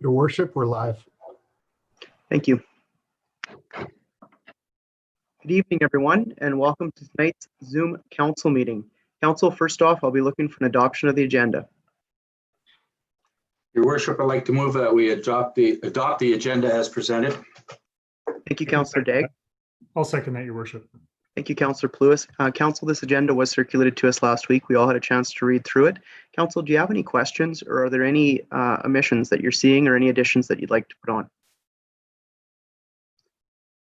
Your Worship, we're live. Thank you. Good evening, everyone, and welcome to tonight's Zoom Council meeting. Council, first off, I'll be looking for an adoption of the agenda. Your Worship, I'd like to move that we adopt the agenda as presented. Thank you, Councillor Daigle. I'll second that, Your Worship. Thank you, Councillor Pluis. Council, this agenda was circulated to us last week. We all had a chance to read through it. Council, do you have any questions, or are there any omissions that you're seeing or any additions that you'd like to put on?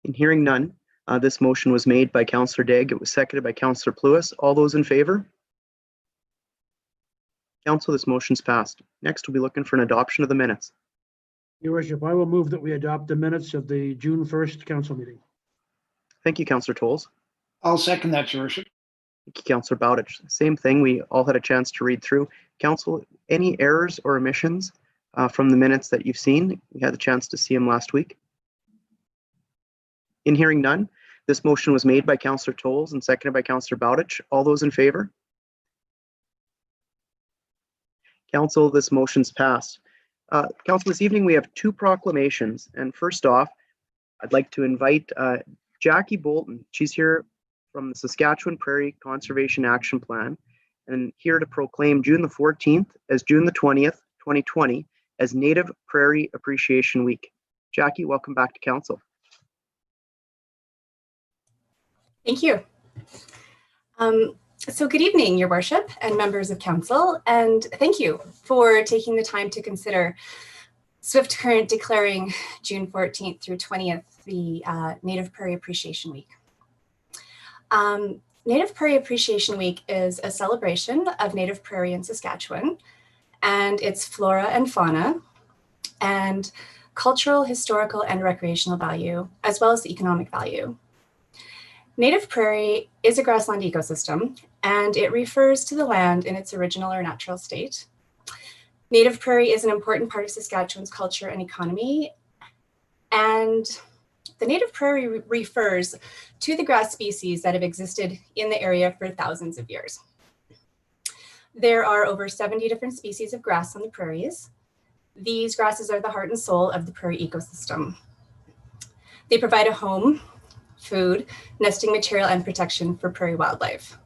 In hearing none, this motion was made by Councillor Daigle. It was seconded by Councillor Pluis. All those in favor? Council, this motion's passed. Next, we'll be looking for an adoption of the minutes. Your Worship, I will move that we adopt the minutes of the June 1st council meeting. Thank you, Councillor Tolles. I'll second that, Your Worship. Thank you, Councillor Bowditch. Same thing, we all had a chance to read through. Council, any errors or omissions from the minutes that you've seen? We had the chance to see them last week. In hearing none, this motion was made by Councillor Tolles and seconded by Councillor Bowditch. All those in favor? Council, this motion's passed. Council, this evening we have two proclamations. And first off, I'd like to invite Jackie Bolton. She's here from the Saskatchewan Prairie Conservation Action Plan and here to proclaim June the 14th as June the 20th, 2020 as Native Prairie Appreciation Week. Jackie, welcome back to Council. Thank you. So good evening, Your Worship and members of Council, and thank you for taking the time to consider Swift Current declaring June 14th through 20th the Native Prairie Appreciation Week. Native Prairie Appreciation Week is a celebration of native prairie in Saskatchewan and its flora and fauna and cultural, historical, and recreational value, as well as the economic value. Native prairie is a grassland ecosystem, and it refers to the land in its original or natural state. Native prairie is an important part of Saskatchewan's culture and economy, and the native prairie refers to the grass species that have existed in the area for thousands of years. There are over 70 different species of grass on the prairies. These grasses are the heart and soul of the prairie ecosystem. They provide a home, food, nesting material, and protection for prairie wildlife.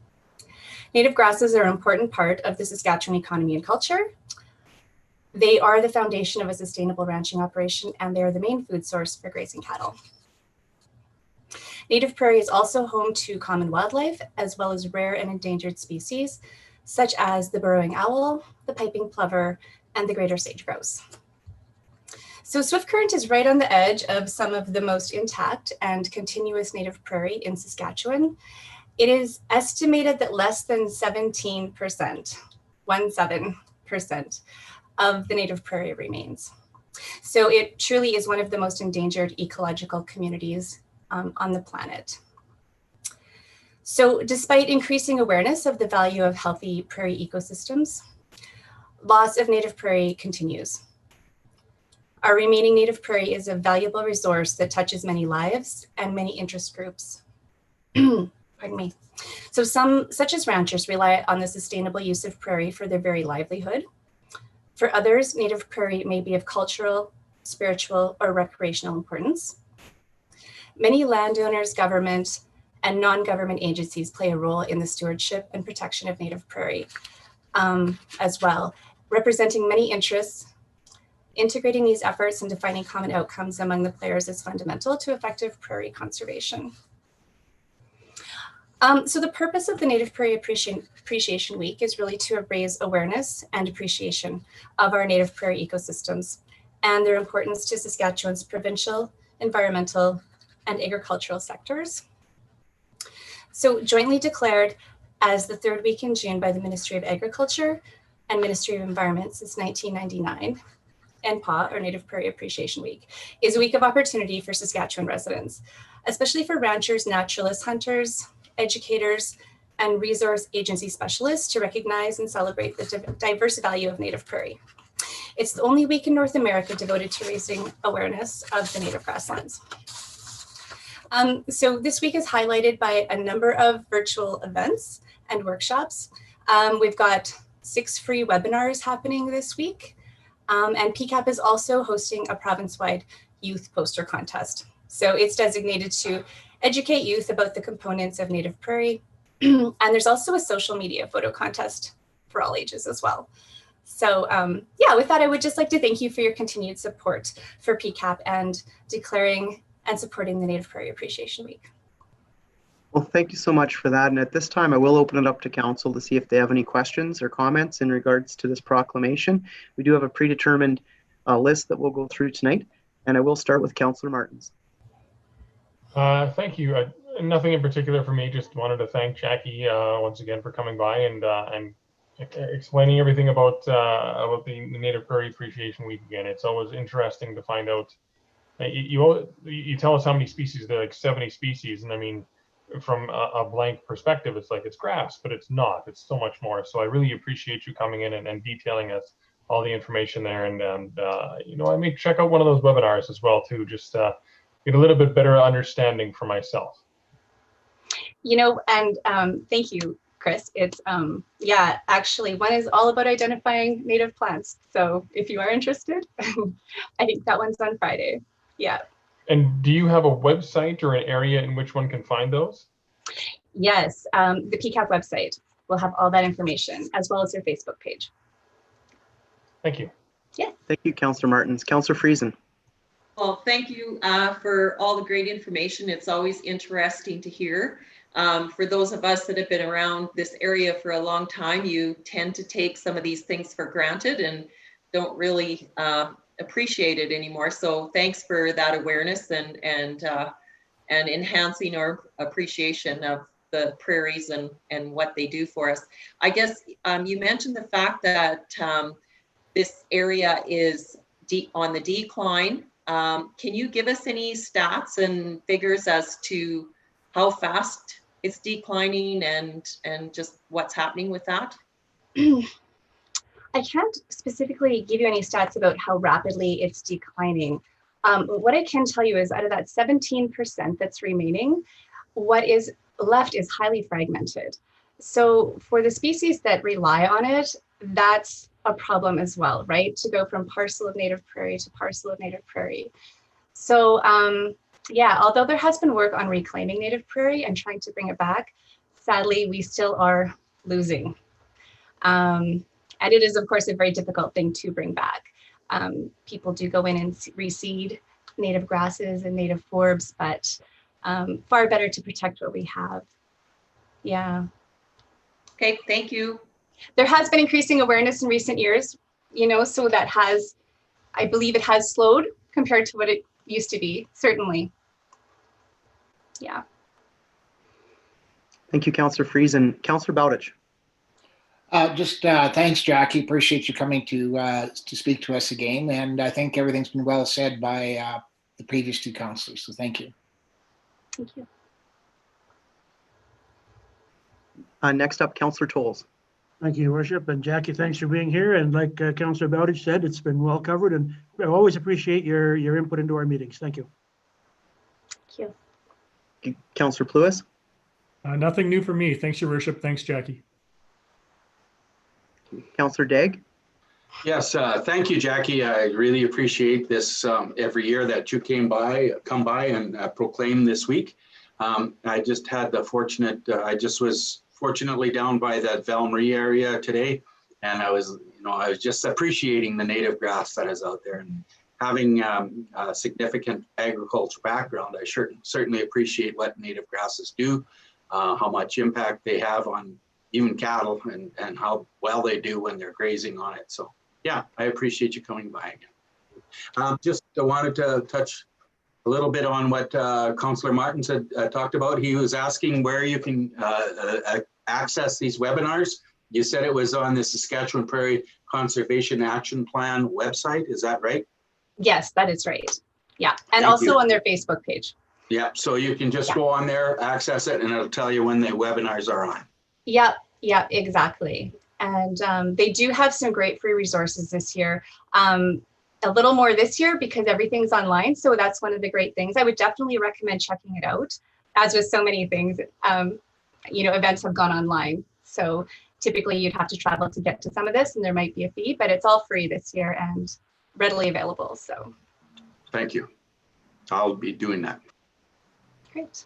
Native grasses are an important part of the Saskatchewan economy and culture. They are the foundation of a sustainable ranching operation, and they are the main food source for grazing cattle. Native prairie is also home to common wildlife, as well as rare and endangered species, such as the burrowing owl, the piping plover, and the greater sage-grouse. So Swift Current is right on the edge of some of the most intact and continuous native prairie in Saskatchewan. It is estimated that less than 17%, 17%, of the native prairie remains. So it truly is one of the most endangered ecological communities on the planet. So despite increasing awareness of the value of healthy prairie ecosystems, loss of native prairie continues. Our remaining native prairie is a valuable resource that touches many lives and many interest groups. Pardon me. So some, such as ranchers, rely on the sustainable use of prairie for their very livelihood. For others, native prairie may be of cultural, spiritual, or recreational importance. Many landowners, government, and non-government agencies play a role in the stewardship and protection of native prairie as well, representing many interests. Integrating these efforts and defining common outcomes among the players is fundamental to effective prairie conservation. So the purpose of the Native Prairie Appreciation Week is really to raise awareness and appreciation of our native prairie ecosystems and their importance to Saskatchewan's provincial, environmental, and agricultural sectors. So jointly declared as the third week in June by the Ministry of Agriculture and Ministry of Environment since 1999, NPA, or Native Prairie Appreciation Week, is a week of opportunity for Saskatchewan residents, especially for ranchers, naturalists, hunters, educators, and resource agency specialists to recognize and celebrate the diverse value of native prairie. It's the only week in North America devoted to raising awareness of the native grasslands. So this week is highlighted by a number of virtual events and workshops. We've got 6 free webinars happening this week. And PCAP is also hosting a province-wide youth poster contest. So it's designated to educate youth about the components of Native Prairie. And there's also a social media photo contest for all ages as well. So yeah, with that, I would just like to thank you for your continued support for PCAP and declaring and supporting the Native Prairie Appreciation Week. Well, thank you so much for that. And at this time, I will open it up to council to see if they have any questions or comments in regards to this proclamation. We do have a predetermined list that we'll go through tonight, and I will start with Councillor Martins. Thank you. Nothing in particular for me. Just wanted to thank Jackie once again for coming by and explaining everything about the Native Prairie Appreciation Week again. It's always interesting to find out. You tell us how many species there are, like 70 species, and I mean, from a blank perspective, it's like it's grass, but it's not. It's so much more. So I really appreciate you coming in and detailing us all the information there. And you know, I may check out one of those webinars as well too, just get a little bit better understanding for myself. You know, and thank you, Chris. It's yeah, actually one is all about identifying native plants. So if you are interested, I think that one's on Friday. Yeah. And do you have a website or an area in which one can find those? Yes, the PCAP website will have all that information as well as their Facebook page. Thank you. Yeah. Thank you, Councillor Martins. Councillor Friesen. Well, thank you for all the great information. It's always interesting to hear. For those of us that have been around this area for a long time, you tend to take some of these things for granted and don't really appreciate it anymore. So thanks for that awareness and enhancing our appreciation of the prairies and what they do for us. I guess you mentioned the fact that this area is on the decline. Can you give us any stats and figures as to how fast it's declining and just what's happening with that? I can't specifically give you any stats about how rapidly it's declining. What I can tell you is out of that 17% that's remaining, what is left is highly fragmented. So for the species that rely on it, that's a problem as well, right? To go from parcel of native prairie to parcel of native prairie. So yeah, although there has been work on reclaiming native prairie and trying to bring it back, sadly, we still are losing. And it is, of course, a very difficult thing to bring back. People do go in and reseed native grasses and native forbs, but far better to protect what we have. Yeah. Okay, thank you. There has been increasing awareness in recent years, you know, so that has, I believe it has slowed compared to what it used to be, certainly. Yeah. Thank you, Councillor Friesen. Councillor Bowditch. Just thanks, Jackie. Appreciate you coming to speak to us again. And I think everything's been well said by the previous two councillors. So thank you. Thank you. Next up, Councillor Tolles. Thank you, Your Worship. And Jackie, thanks for being here. And like Councillor Bowditch said, it's been well covered. And I always appreciate your input into our meetings. Thank you. Thank you. Councillor Pluis. Nothing new for me. Thanks, Your Worship. Thanks, Jackie. Councillor Daigle. Yes, thank you, Jackie. I really appreciate this every year that you come by and proclaim this week. I just had the I just was fortunately down by that Val Marie area today, and I was just appreciating the native grass that is out there. And having a significant agricultural background, I certainly appreciate what native grasses do, how much impact they have on even cattle and how well they do when they're grazing on it. So yeah, I appreciate you coming by again. Just wanted to touch a little bit on what Councillor Martins had talked about. He was asking where you can access these webinars. You said it was on the Saskatchewan Prairie Conservation Action Plan website. Is that right? Yes, that is right. Yeah, and Thank also you. on their Facebook page. Yeah, so you can just go on there, access it, and it'll tell you when the webinars are on. Yeah, exactly. And they do have some great free resources this year. A little more this year because everything's online. So that's one of the great things. I would definitely recommend checking it out. As with so many things, events have gone online. So Typically, you'd have to travel to get to some of this, and there might be a fee, but it's all free this year and readily available. So Thank you. I'll be doing that. great.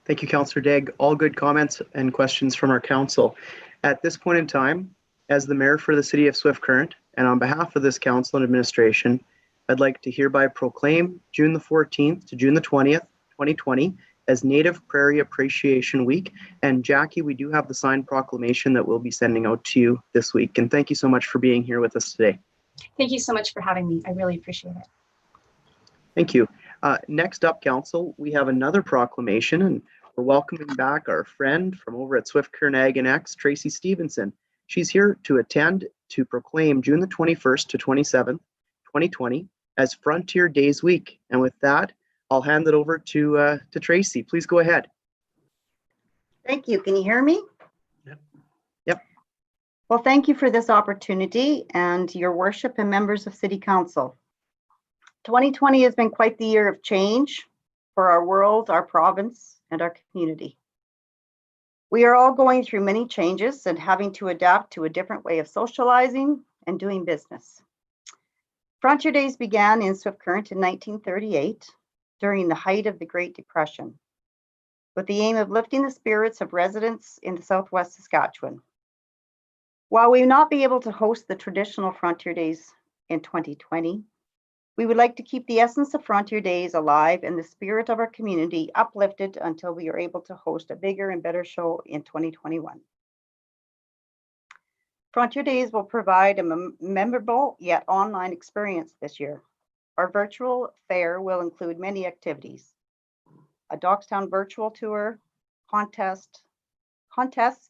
Thank you, Councillor Degg. All good comments and questions from our council. At this point in time, as the mayor for the city of Swift Current, and on behalf of this council and administration, I'd like to hereby proclaim June the 14th to June the 20th, 2020 as Native Prairie Appreciation Week. And Jackie, we do have the signed proclamation that we'll be sending out to you this week. And thank you so much for being here with us today. Thank you so much for having me. I really appreciate it. Thank you. Next up, council, we have another proclamation, and we're welcoming back our friend from over at Swift Current Ag and X, Tracy Stevenson. She's here to attend to proclaim June the 21st to 27th, 2020 as Frontier Days Week. And with that, I'll hand it over to Tracy. Please go ahead. Thank you. Can you hear me? Yep. Well, thank you for this opportunity and your worship and members of City Council. 2020 has been quite the year of change for our world, our province, and our community. We are all going through many changes and having to adapt to a different way of socializing and doing business. Frontier Days began in Swift Current in 1938 during the height of the Great Depression, with the aim of lifting the spirits of residents in the Southwest Saskatchewan. While we will not be able to host the traditional Frontier Days in 2020, we would like to keep the essence of Frontier Days alive and the spirit of our community uplifted until we are able to host a bigger and better show in 2021. Frontier Days will provide a memorable yet online experience this year. Our virtual fair will include many activities: a Dockstown virtual tour, contests,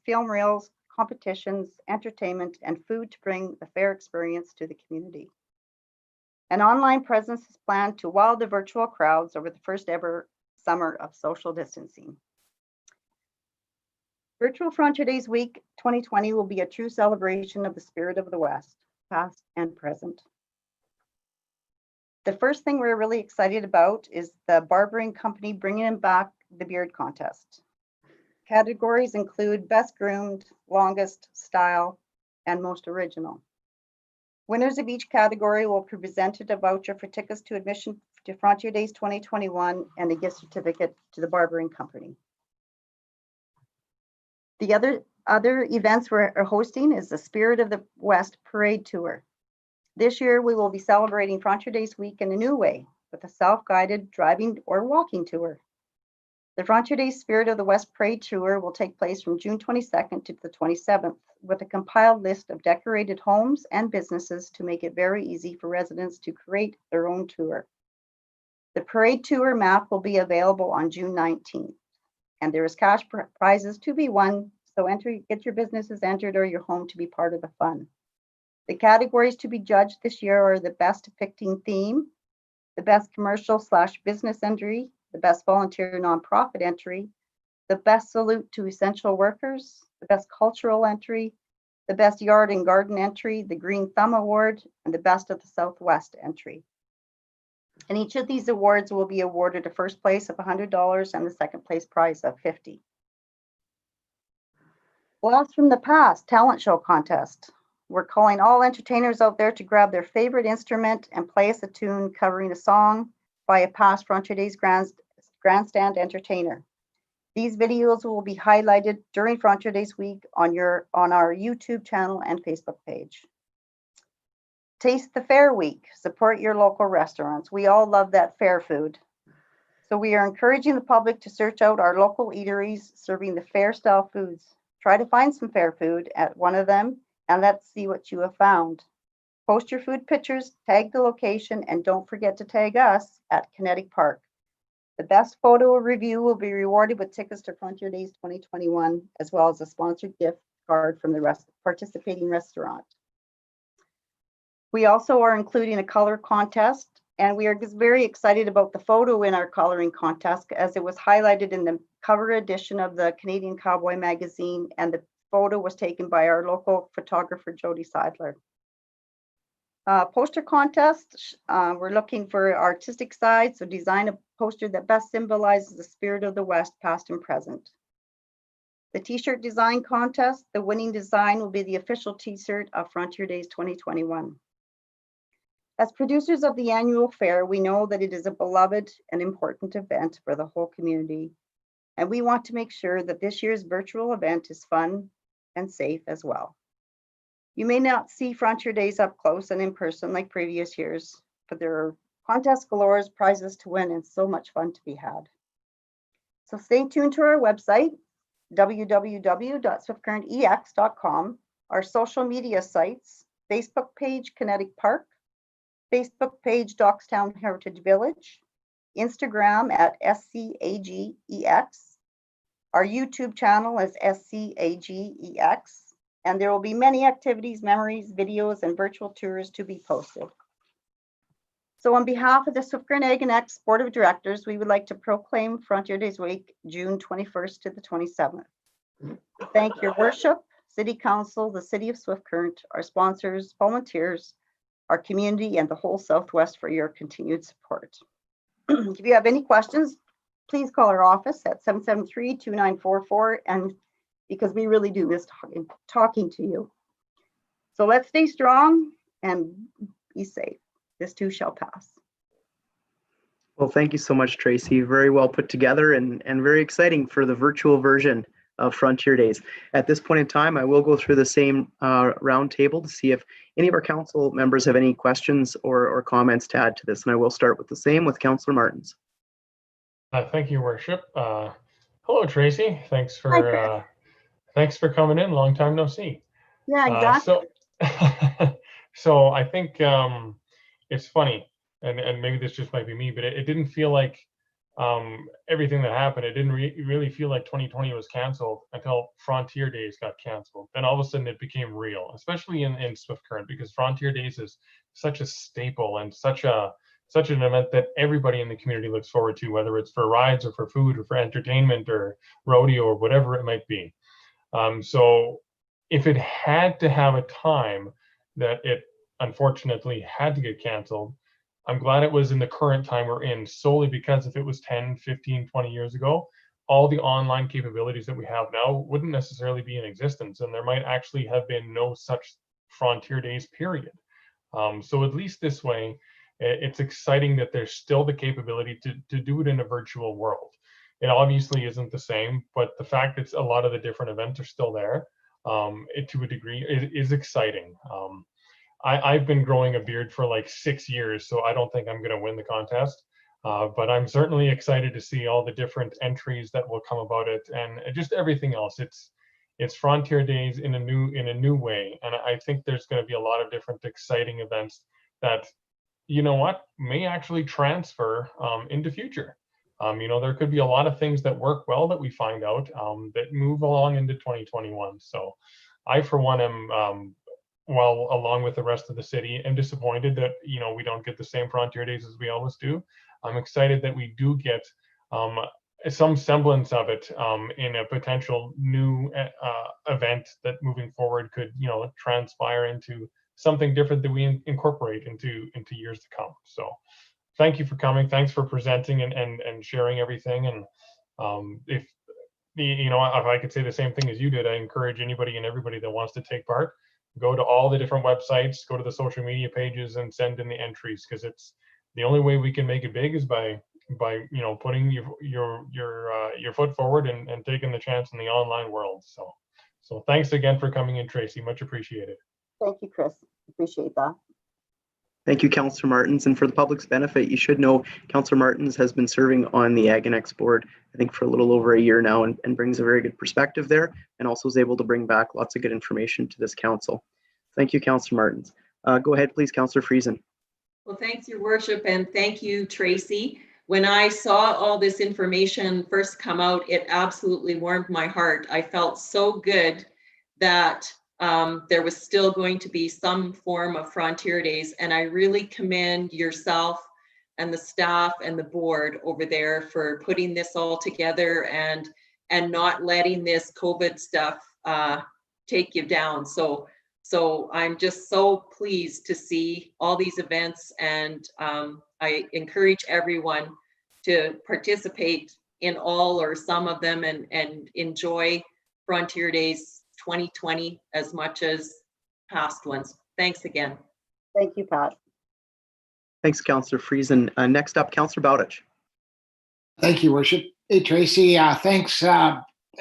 film reels, competitions, entertainment, and food to bring the fair experience to the community. An online presence is planned to wow the virtual crowds over the first ever summer of social distancing. Virtual Frontier Days Week 2020 will be a true celebration of the spirit of the West, past and present. The first thing we're really excited about is the Barbering Company bringing back the beard contest. Categories include best groomed, longest, style, and most original. Winners of each category will be presented a voucher for tickets to admission to Frontier Days 2021 and a gift certificate to the Barbering Company. The other events we're hosting is the Spirit of the West Parade Tour. This year, we will be celebrating Frontier Days Week in a new way with a self-guided driving or walking tour. The Frontier Days Spirit of the West Parade Tour will take place from June 22nd to the 27th with a compiled list of decorated homes and businesses to make it very easy for residents to create their own tour. The parade tour map will be available on June 19th, and there is cash prizes to be won, so get your businesses entered or your home to be part of the fun. The categories to be judged this year are the best depicting theme, the best commercial/business entry, the best volunteer nonprofit entry, the best salute to essential workers, the best cultural entry, the best yard and garden entry, the Green Thumb Award, and the best of the Southwest entry. And each of these awards will be awarded a first place of $100 and the second place prize of $50. Blast from the Past talent show contest. We're calling all entertainers out there to grab their favorite instrument and play us a tune covering a song by a past Frontier Days grandstand entertainer. These videos will be highlighted during Frontier Days Week on our YouTube channel and Facebook page. Taste the Fair Week. Support your local restaurants. We all love that fair food. So we are encouraging the public to search out our local eateries serving the fair style foods. Try to find some fair food at one of them and let's see what you have found. Post your food pictures, tag the location, and don't forget to tag us at Kinetic Park. The best photo review will be rewarded with tickets to Frontier Days 2021, as well as a sponsored gift card from the participating restaurant. We also are including a color contest, and we are just very excited about the photo in our coloring contest as it was highlighted in the cover edition of the Canadian Cowboy magazine, and the photo was taken by our local photographer, Jody Seidler. Poster contest, we're looking for artistic side, so design a poster that best symbolizes the spirit of the West, past and present. The t-shirt design contest, the winning design will be the official t-shirt of Frontier Days 2021. As producers of the annual fair, we know that it is a beloved and important event for the whole community, and we want to make sure that this year's virtual event is fun and safe as well. You may not see Frontier Days up close and in person like previous years, but there are contests galore, prizes to win, and so much fun to be had. So stay tuned to our website, www.swiftcurrentex.com, our social media sites, Facebook page Kinetic Park, Facebook page Dockstown Heritage Village, Instagram at SCAGEX, our YouTube channel is SCAGEX, and there will be many activities, memories, videos, and virtual tours to be posted. So on behalf of the Swift Current Ag and X Board of Directors, we would like to proclaim Frontier Days Week, June 21st to the 27th. Thank your worship, City Council, the City of Swift Current, our sponsors, volunteers, our community, and the whole Southwest for your continued support. If you have any questions, please call our office at 773-2944, and because we really do miss talking to you. So let's stay strong and be safe. This too shall pass. Well, thank you so much, Tracy. Very well put together and very exciting for the virtual version of Frontier Days. At this point in time, I will go through the same round table to see if any of our council members have any questions or comments to add to this. And I will start with the same with Councillor Martins. Thank you, Worship. Hello, Tracy. Thanks Hi, for coming in. Long time no see. Yeah, exactly. So I think it's funny, and maybe this just might be me, but it didn't feel like everything that happened. It didn't really feel like 2020 was canceled until Frontier Days got canceled. Then all of a sudden it became real, especially in Swift Current, because Frontier Days is such a staple and such an event that everybody in the community looks forward to, whether it's for rides or for food or for entertainment or rodeo or whatever it might be. So if it had to have a time that it unfortunately had to get canceled, I'm glad it was in the current time we're in, solely because if it was 10, 15, 20 years ago, all the online capabilities that we have now wouldn't necessarily be in existence, and there might actually have been no such Frontier Days, period. So at least this way, it's exciting that there's still the capability to do it in a virtual world. It obviously isn't the same, but the fact that a lot of the different events are still there, to a degree, it is exciting. I've been growing a beard for like 6 years, so I don't think I'm going to win the contest. But I'm certainly excited to see all the different entries that will come about it, and just everything else. It's Frontier Days in a new way, and I think there's going to be a lot of different exciting events that, you know what, may actually transfer into future. There could be a lot of things that work well that we find out that move along into 2021. So I, for one, am well, along with the rest of the city, am disappointed that we don't get the same Frontier Days as we always do. I'm excited that we do get some semblance of it in a potential new event that moving forward could transpire into something different that we incorporate into years to come. So thank you for coming. Thanks for presenting and sharing everything. And if I could say the same thing as you did, I encourage anybody and everybody that wants to take part, go to all the different websites, go to the social media pages, and send in the entries, because it's the only way we can make it big is by putting your foot forward and taking the chance in the online world. So thanks again for coming in, Tracy. Much appreciated. Thank you, Chris. Appreciate that. Thank you, Councillor Martins. And for the public's benefit, you should know Councillor Martins has been serving on the Ag and X board, I think, for a little over a year now, and brings a very good perspective there, and also is able to bring back lots of good information to this council. Thank you, Councillor Martins. Go ahead, please, Councillor Friesen. Well, thanks, Your Worship, and thank you, Tracy. When I saw all this information first come out, it absolutely warmed my heart. I felt so good that there was still going to be some form of Frontier Days, and I really commend yourself and the staff and the board over there for putting this all together and not letting this COVID stuff take you down. So I'm just so pleased to see all these events, and I encourage everyone to participate in all or some of them and enjoy Frontier Days 2020 as much as past ones. Thanks again. Thank you, Pat. Thanks, Councillor Friesen. Next up, Councillor Bowditch. Thank you, Worship. Hey, Tracy, thanks.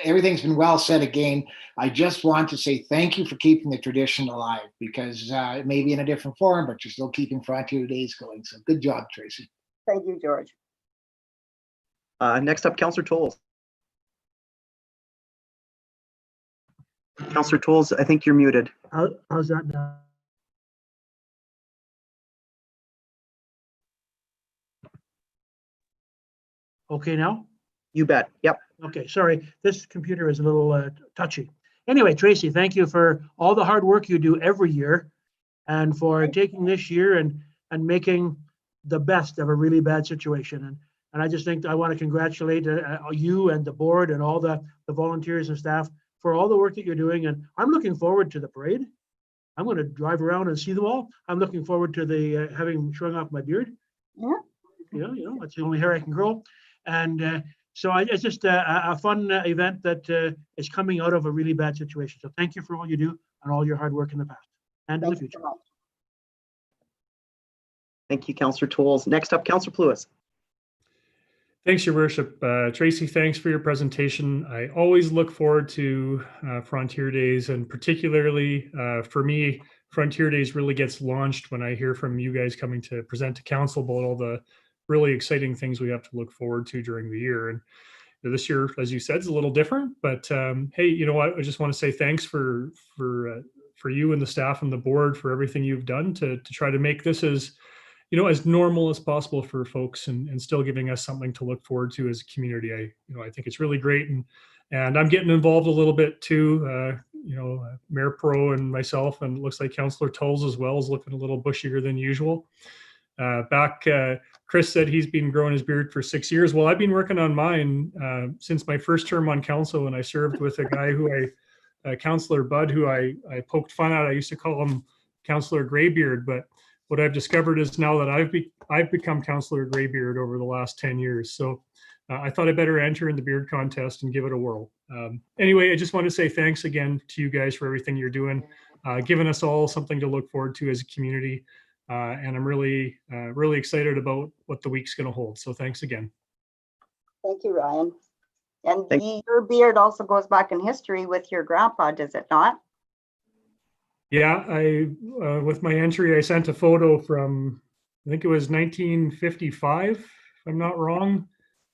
Everything's been well said again. I just want to say thank you for keeping the tradition alive, because it may be in a different form, but you're still keeping Frontier Days going. So good job, Tracy. Thank you, George. Next up, Councillor Tolles. Councillor Tolles, I think you're muted. How's that now? Okay now? You bet. Yep. Okay, sorry. This computer is a little touchy. Anyway, Tracy, thank you for all the hard work you do every year, and for taking this year and making the best of a really bad situation. And I just think I want to congratulate you and the board and all the volunteers and staff for all the work that you're doing. And I'm looking forward to the parade. I'm going to drive around and see them all. I'm looking forward to the having shrunk off my beard. Yeah. You know, that's the only hair I can grow. And so it's just a fun event that is coming out of a really bad situation. So thank you for all you do and all your hard work in the past and in the future. Thank you, Councillor Tolles. Next up, Councillor Pluis. Thanks, Your Worship. Tracy, thanks for your presentation. I always look forward to Frontier Days, and particularly for me, Frontier Days really gets launched when I hear from you guys coming to present to council about all the really exciting things we have to look forward to during the year. And this year, as you said, is a little different, but hey, you know what? I just want to say thanks for you and the staff and the board for everything you've done to try to make this as, you know, as normal as possible for folks, and still giving us something to look forward to as a community. I think it's really great, and I'm getting involved a little bit too. Mayor Pro and myself, and it looks like Councillor Tolles as well is looking a little bushier than usual. Chris said he's been growing his beard for 6 years. Well, I've been working on mine since my first term on council, and I served with a guy who Councillor Budd, who I poked fun at. I used to call him Councillor Graybeard, but what I've discovered is now that I've become Councillor Graybeard over the last 10 years. So I thought I better enter in the beard contest and give it a whirl. Anyway, I just want to say thanks again to you guys for everything you're doing, giving us all something to look forward to as a community. And I'm really, really excited about what the week's going to hold. So thanks again. Thank you, Ryan. And your beard also goes back in history with your grandpa, does it not? Yeah, with my entry, I sent a photo from, I think it was 1955, if I'm not wrong,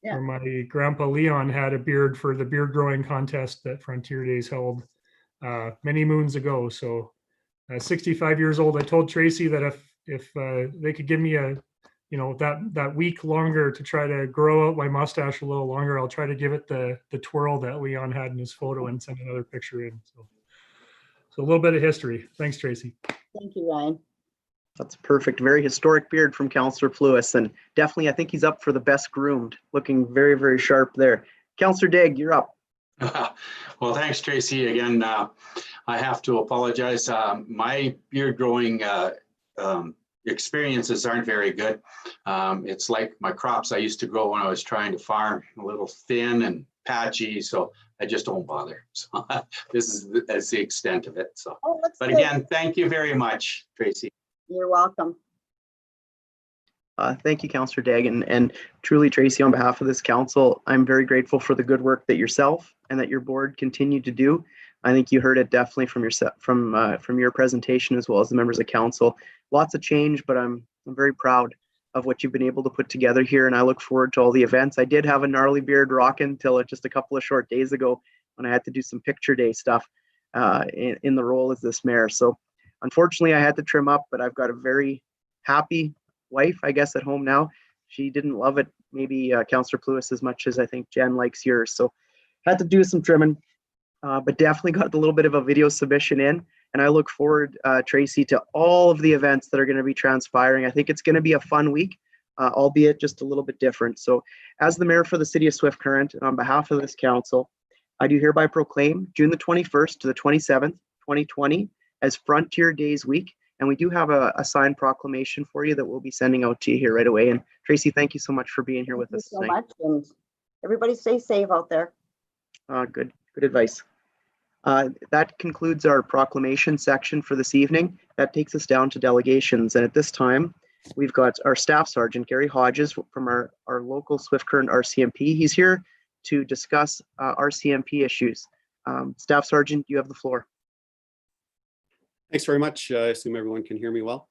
Yeah. where my grandpa Leon had a beard for the beard growing contest that Frontier Days held many moons ago. So 65 years old. I told Tracy that if they could give me that week longer to try to grow out my mustache a little longer, I'll try to give it the twirl that Leon had in his photo and send another picture in. So a little bit of history. Thanks, Tracy. Thank you, Ryan. That's perfect. Very historic beard from Councillor Pluis, and definitely I think he's up for the best groomed. Looking very, very sharp there. Councillor Degg, you're up. Well, thanks, Tracy. Again, I have to apologize. My beard growing experiences aren't very good. It's like my crops I used to grow when I was trying to farm, a little thin and patchy, so I just don't bother. So that's the extent of it. So, but again, thank you very much, Tracy. You're welcome. Thank you, Councillor Degg, and truly, Tracy, on behalf of this council, I'm very grateful for the good work that yourself and that your board continue to do. I think you heard it definitely from your presentation, as well as the members of council. Lots of change, but I'm very proud of what you've been able to put together here, and I look forward to all the events. I did have a gnarly beard rocking till just a couple of short days ago when I had to do some picture day stuff in the role as this mayor. So unfortunately, I had to trim up, but I've got a very happy wife, I guess, at home now. She didn't love it, maybe Councillor Pluis, as much as I think Jen likes yours. So had to do some trimming, but definitely got a little bit of a video submission in. And I look forward, Tracy, to all of the events that are going to be transpiring. I think it's going to be a fun week, albeit just a little bit different. So as the mayor for the city of Swift Current, and on behalf of this council, I do hereby proclaim June the 21st to the 27th, 2020 as Frontier Days Week. And we do have a signed proclamation for you that we'll be sending out to you here right away. And Tracy, thank you so much for being here with us tonight. Thank you so much, and everybody stay safe out there. Good advice. That concludes our proclamation section for this evening. That takes us down to delegations. And at this time, we've got our Staff Sergeant, Gary Hodges, from our local Swift Current RCMP. He's here to discuss RCMP issues. Staff Sergeant, you have the floor. Thanks very much. I assume everyone can hear me well.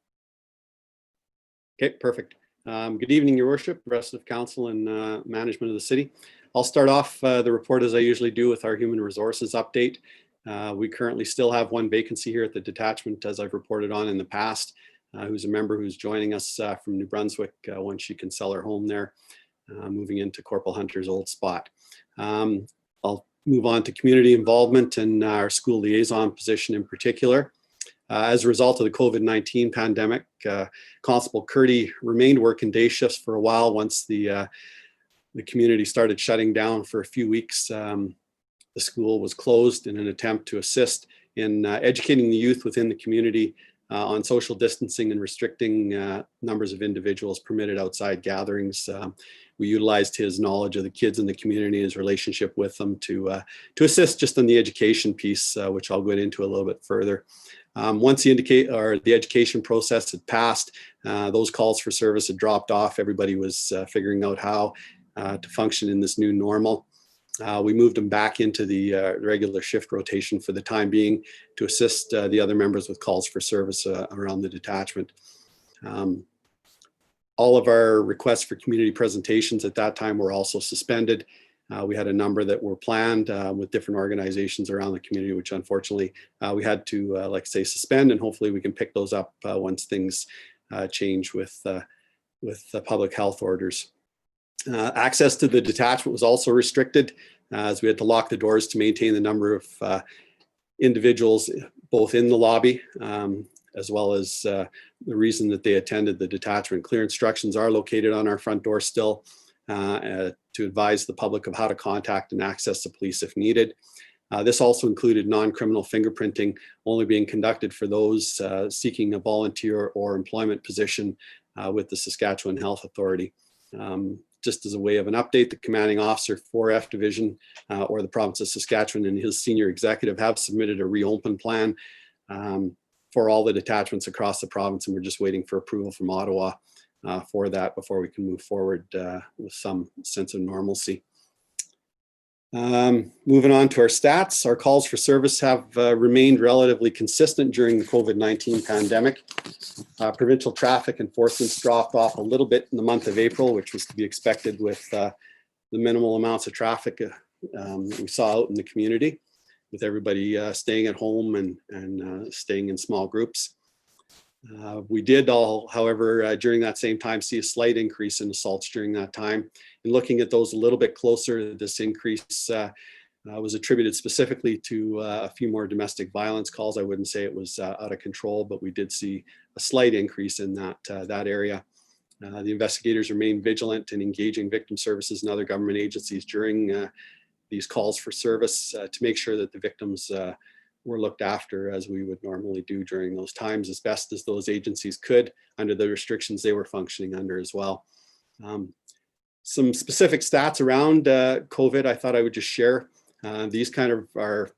Okay, perfect. Good evening, Your Worship, the rest of Council and management of the city. I'll start off the report as I usually do with our human resources update. We currently still have one vacancy here at the detachment, as I've reported on in the past, who's a member who's joining us from New Brunswick once she can sell her home there, moving into Corporal Hunter's old spot. I'll move on to community involvement and our school liaison position in particular. As a result of the COVID-19 pandemic, Constable Curdy remained working day shifts for a while once the community started shutting down for a few weeks. The school was closed in an attempt to assist in educating the youth within the community on social distancing and restricting numbers of individuals permitted outside gatherings. We utilized his knowledge of the kids in the community, his relationship with them to assist just on the education piece, which I'll go into a little bit further. Once the education process had passed, those calls for service had dropped off. Everybody was figuring out how to function in this new normal. We moved them back into the regular shift rotation for the time being to assist the other members with calls for service around the detachment. All of our requests for community presentations at that time were also suspended. We had a number that were planned with different organizations around the community, which unfortunately we had to, like I say, suspend, and hopefully we can pick those up once things change with public health orders. Access to the detachment was also restricted as we had to lock the doors to maintain the number of individuals both in the lobby as well as the reason that they attended the detachment. Clear instructions are located on our front door still to advise the public of how to contact and access the police if needed. This also included non-criminal fingerprinting only being conducted for those seeking a volunteer or employment position with the Saskatchewan Health Authority. Just as a way of an update, the commanding officer for F Division or the province of Saskatchewan and his senior executive have submitted a reopen plan for all the detachments across the province, and we're just waiting for approval from Ottawa for that before we can move forward with some sense of normalcy. Moving on to our stats, our calls for service have remained relatively consistent during the COVID-19 pandemic. Provincial traffic enforcement's dropped off a little bit in the month of April, which was to be expected with the minimal amounts of traffic we saw out in the community, with everybody staying at home and staying in small groups. We did however, during that same time, see a slight increase in assaults during that time. And looking at those a little bit closer, this increase was attributed specifically to a few more domestic violence calls. I wouldn't say it was out of control, but we did see a slight increase in that area. The investigators remain vigilant in engaging victim services and other government agencies during these calls for service to make sure that the victims were looked after as we would normally do during those times, as best as those agencies could under the restrictions they were functioning under as well. Some specific stats around COVID I thought I would just share. These kind of are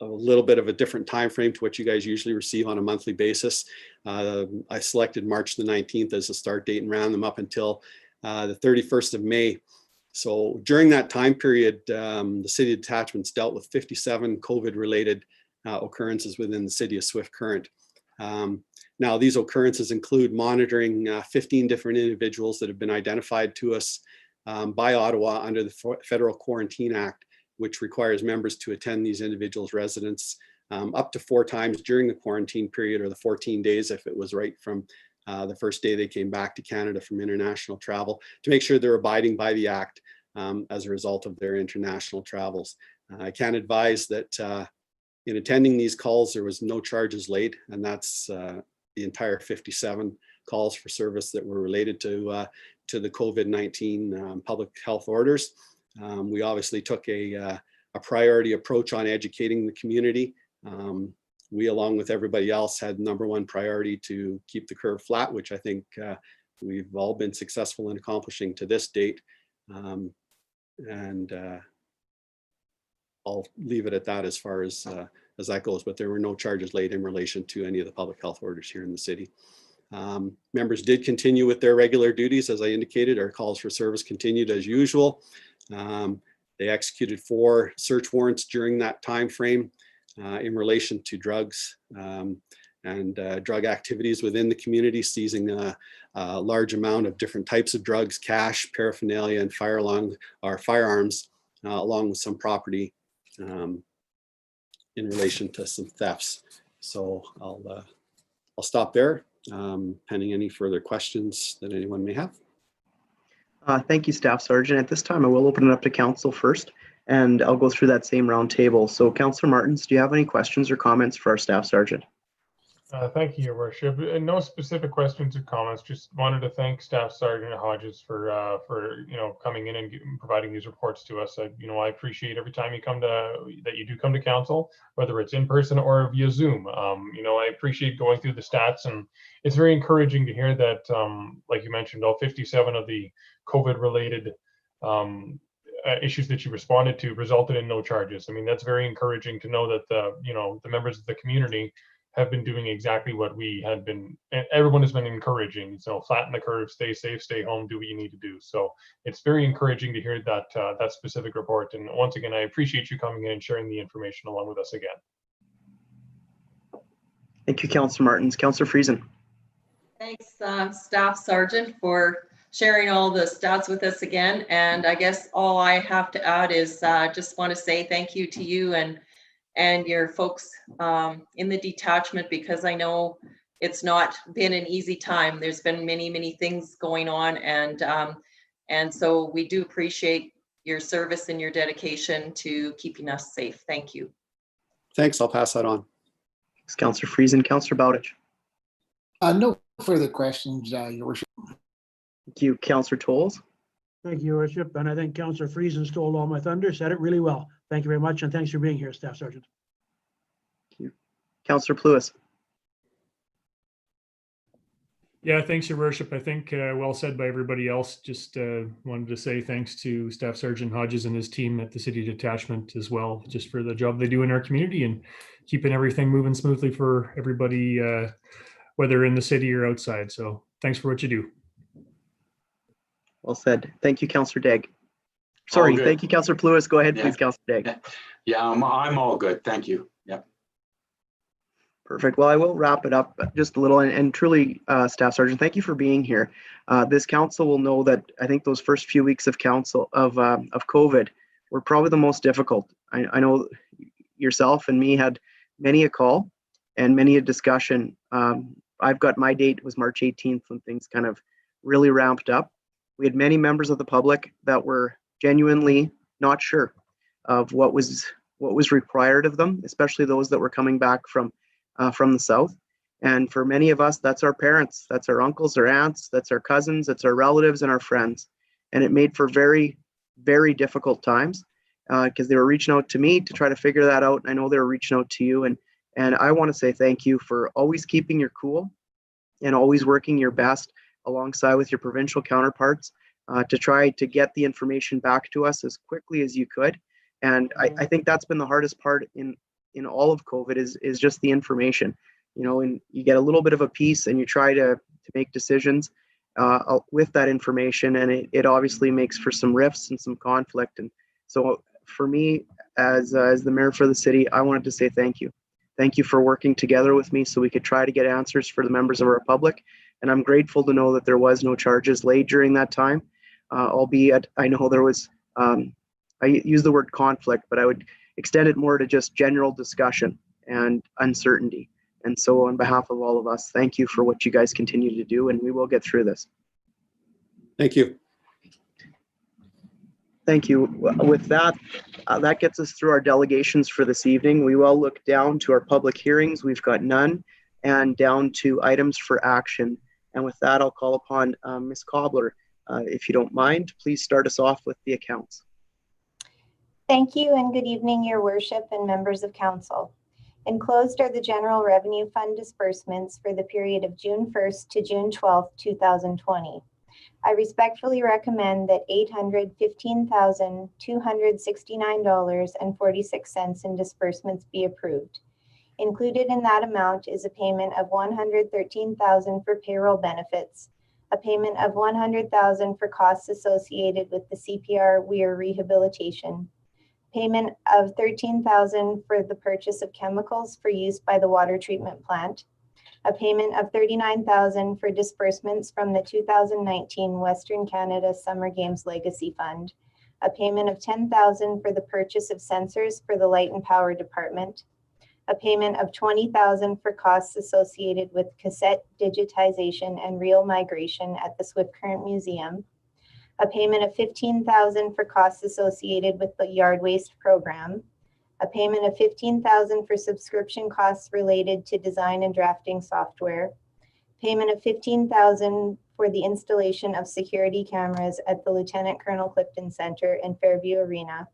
a little bit of a different time frame to what you guys usually receive on a monthly basis. I selected March the 19th as a start date and ran them up until the 31st of May. So during that time period, the city detachments dealt with 57 COVID-related occurrences within the city of Swift Current. Now, these occurrences include monitoring 15 different individuals that have been identified to us by Ottawa under the Federal Quarantine Act, which requires members to attend these individuals' residence up to 4 times during the quarantine period, or the 14 days if it was right from the first day they came back to Canada from international travel, to make sure they're abiding by the Act as a result of their international travels. I can advise that in attending these calls, there was no charges laid, and that's the entire 57 calls for service that were related to the COVID-19 public health orders. We obviously took a priority approach on educating the community. We, along with everybody else, had #1 priority to keep the curve flat, which I think we've all been successful in accomplishing to this date. I'll leave it at that as far as that goes, but there were no charges laid in relation to any of the public health orders here in the city. Members did continue with their regular duties. As I indicated, our calls for service continued as usual. They executed 4 search warrants during that time frame in relation to drugs and drug activities within the community, seizing a large amount of different types of drugs, cash, paraphernalia, and firearms, along with some property in relation to some thefts. So I'll stop there, pending any further questions that anyone may have. Thank you, Staff Sergeant. At this time, I will open it up to council first, and I'll go through that same round table. So Councillor Martins, do you have any questions or comments for our Staff Sergeant? Thank you, Your Worship. No specific questions or comments. Just wanted to thank Staff Sergeant Hodges for coming in and providing these reports to us. I appreciate every time you come to council, whether it's in person or via Zoom. I appreciate going through the stats, and it's very encouraging to hear that, like you mentioned, all 57 of the COVID-related issues that you responded to resulted in no charges. I mean, that's very encouraging to know that the members of the community have been doing exactly what we had been, and everyone has been encouraging. So flatten the curve, stay safe, stay home, do what you need to do. So it's very encouraging to hear that specific report. And once again, I appreciate you coming in and sharing the information along with us again. Thank you, Councillor Martins. Councillor Friesen. Thanks, Staff Sergeant, for sharing all the stats with us again. And I guess all I have to add is just want to say thank you to you and your folks in the detachment, because I know it's not been an easy time. There's been many things going on, and so we do appreciate your service and your dedication to keeping us safe. Thank you. Thanks. I'll pass that on. Thanks, Councillor Friesen. Councillor Bowditch. No further questions, Your Worship. Thank you, Councillor Tolles. Thank you, Your Worship. And I think Councillor Friesen stole all my thunder, said it really well. Thank you very much, and thanks for being here, Staff Sergeant. Thank you. Councillor Pluis. Yeah, thanks, Your Worship. I think well said by everybody else. Just wanted to say thanks to Staff Sergeant Hodges and his team at the City Detachment as well, just for the job they do in our community and keeping everything moving smoothly for everybody, whether in the city or outside. So thanks for what you do. Well said. Thank you, Councillor Degg. Sorry, thank you, Councillor Pluis. Go ahead, please, Councillor Degg. Yeah, I'm all good. Thank you. Yeah. Perfect. Well, I will wrap it up just a little, and truly, Staff Sergeant, thank you for being here. This council will know that I think those first few weeks of COVID were probably the most difficult. I know yourself and me had many a call and many a discussion. I've got my date was March 18th when things kind of really ramped up. We had many members of the public that were genuinely not sure of what was required of them, especially those that were coming back from the south. And for many of us, that's our parents, that's our uncles, our aunts, that's our cousins, that's our relatives and our friends. And it made for very, very difficult times because they were reaching out to me to try to figure that out. I know they were reaching out to you, and I want to say thank you for always keeping your cool and always working your best alongside with your provincial counterparts to try to get the information back to us as quickly as you could. And I think that's been the hardest part in all of COVID is just the information, and you get a little bit of a piece and you try to make decisions with that information, and it obviously makes for some rifts and some conflict. And so for me, as the mayor for the city, I wanted to say thank you. Thank you for working together with me so we could try to get answers for the members of our public. And I'm grateful to know that there was no charges laid during that time, albeit I know there was, I use the word conflict, but I would extend it more to just general discussion and uncertainty. And so on behalf of all of us, thank you for what you guys continue to do, and we will get through this. Thank you. Thank you. With that, that gets us through our delegations for this evening. We will look down to our public hearings. We've got none, and down to items for action. And with that, I'll call upon Ms. Cobbler. If you don't mind, please start us off with the accounts. Thank you, and good evening, Your Worship and members of Council. Enclosed are the General Revenue Fund disbursements for the period of June 1st to June 12th, 2020. I respectfully recommend that $815,269.46 in disbursements be approved. Included in that amount is a payment of $113,000 for payroll benefits, a payment of $100,000 for costs associated with the CPR Weir rehabilitation, payment of $13,000 for the purchase of chemicals for use by the water treatment plant, a payment of $39,000 for disbursements from the 2019 Western Canada Summer Games Legacy Fund, a payment of $10,000 for the purchase of sensors for the Light and Power Department, a payment of $20,000 for costs associated with cassette digitization and reel migration at the Swift Current Museum, a payment of $15,000 for costs associated with the yard waste program, a payment of $15,000 for subscription costs related to design and drafting software, payment of $15,000 for the installation of security cameras at the Lieutenant Colonel Clifton Center and Fairview Arena,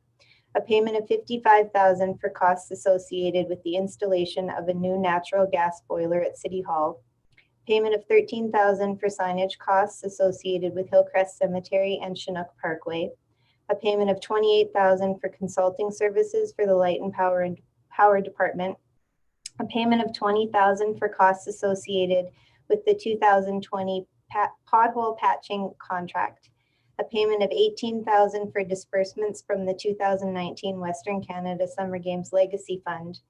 a payment of $55,000 for costs associated with the installation of a new natural gas boiler at City Hall, payment of $13,000 for signage costs associated with Hillcrest Cemetery and Chinook Parkway, a payment of $28,000 for consulting services for the Light and Power Department, a payment of $20,000 for costs associated with the 2020 pothole patching contract, a payment of $18,000 for disbursements from the 2019 Western Canada Summer Games Legacy Fund,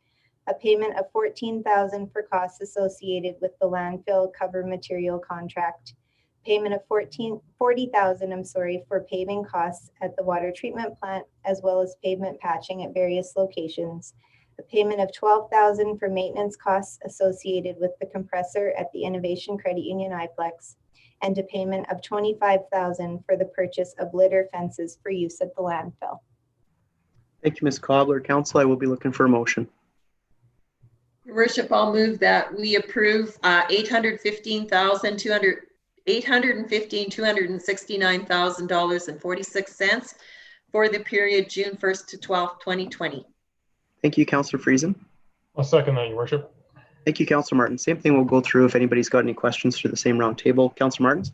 a payment of $14,000 for costs associated with the landfill cover material contract, payment of $40,000 for paving costs at the water treatment plant, as well as pavement patching at various locations, a payment of $12,000 for maintenance costs associated with the compressor at the Innovation Credit Union iPlex, and a payment of $25,000 for the purchase of litter fences for use at the landfill. Thank you, Ms. Cobbler. Council, I will be looking for a motion. Your worship, I'll move that we approve $815,269.46 for the period June 1st to 12th, 2020. Thank you, Councillor Friesen. I'll second that, your worship. Thank you, Councillor Martin. Same thing we'll go through if anybody's got any questions through the same round table. Councillor Martins?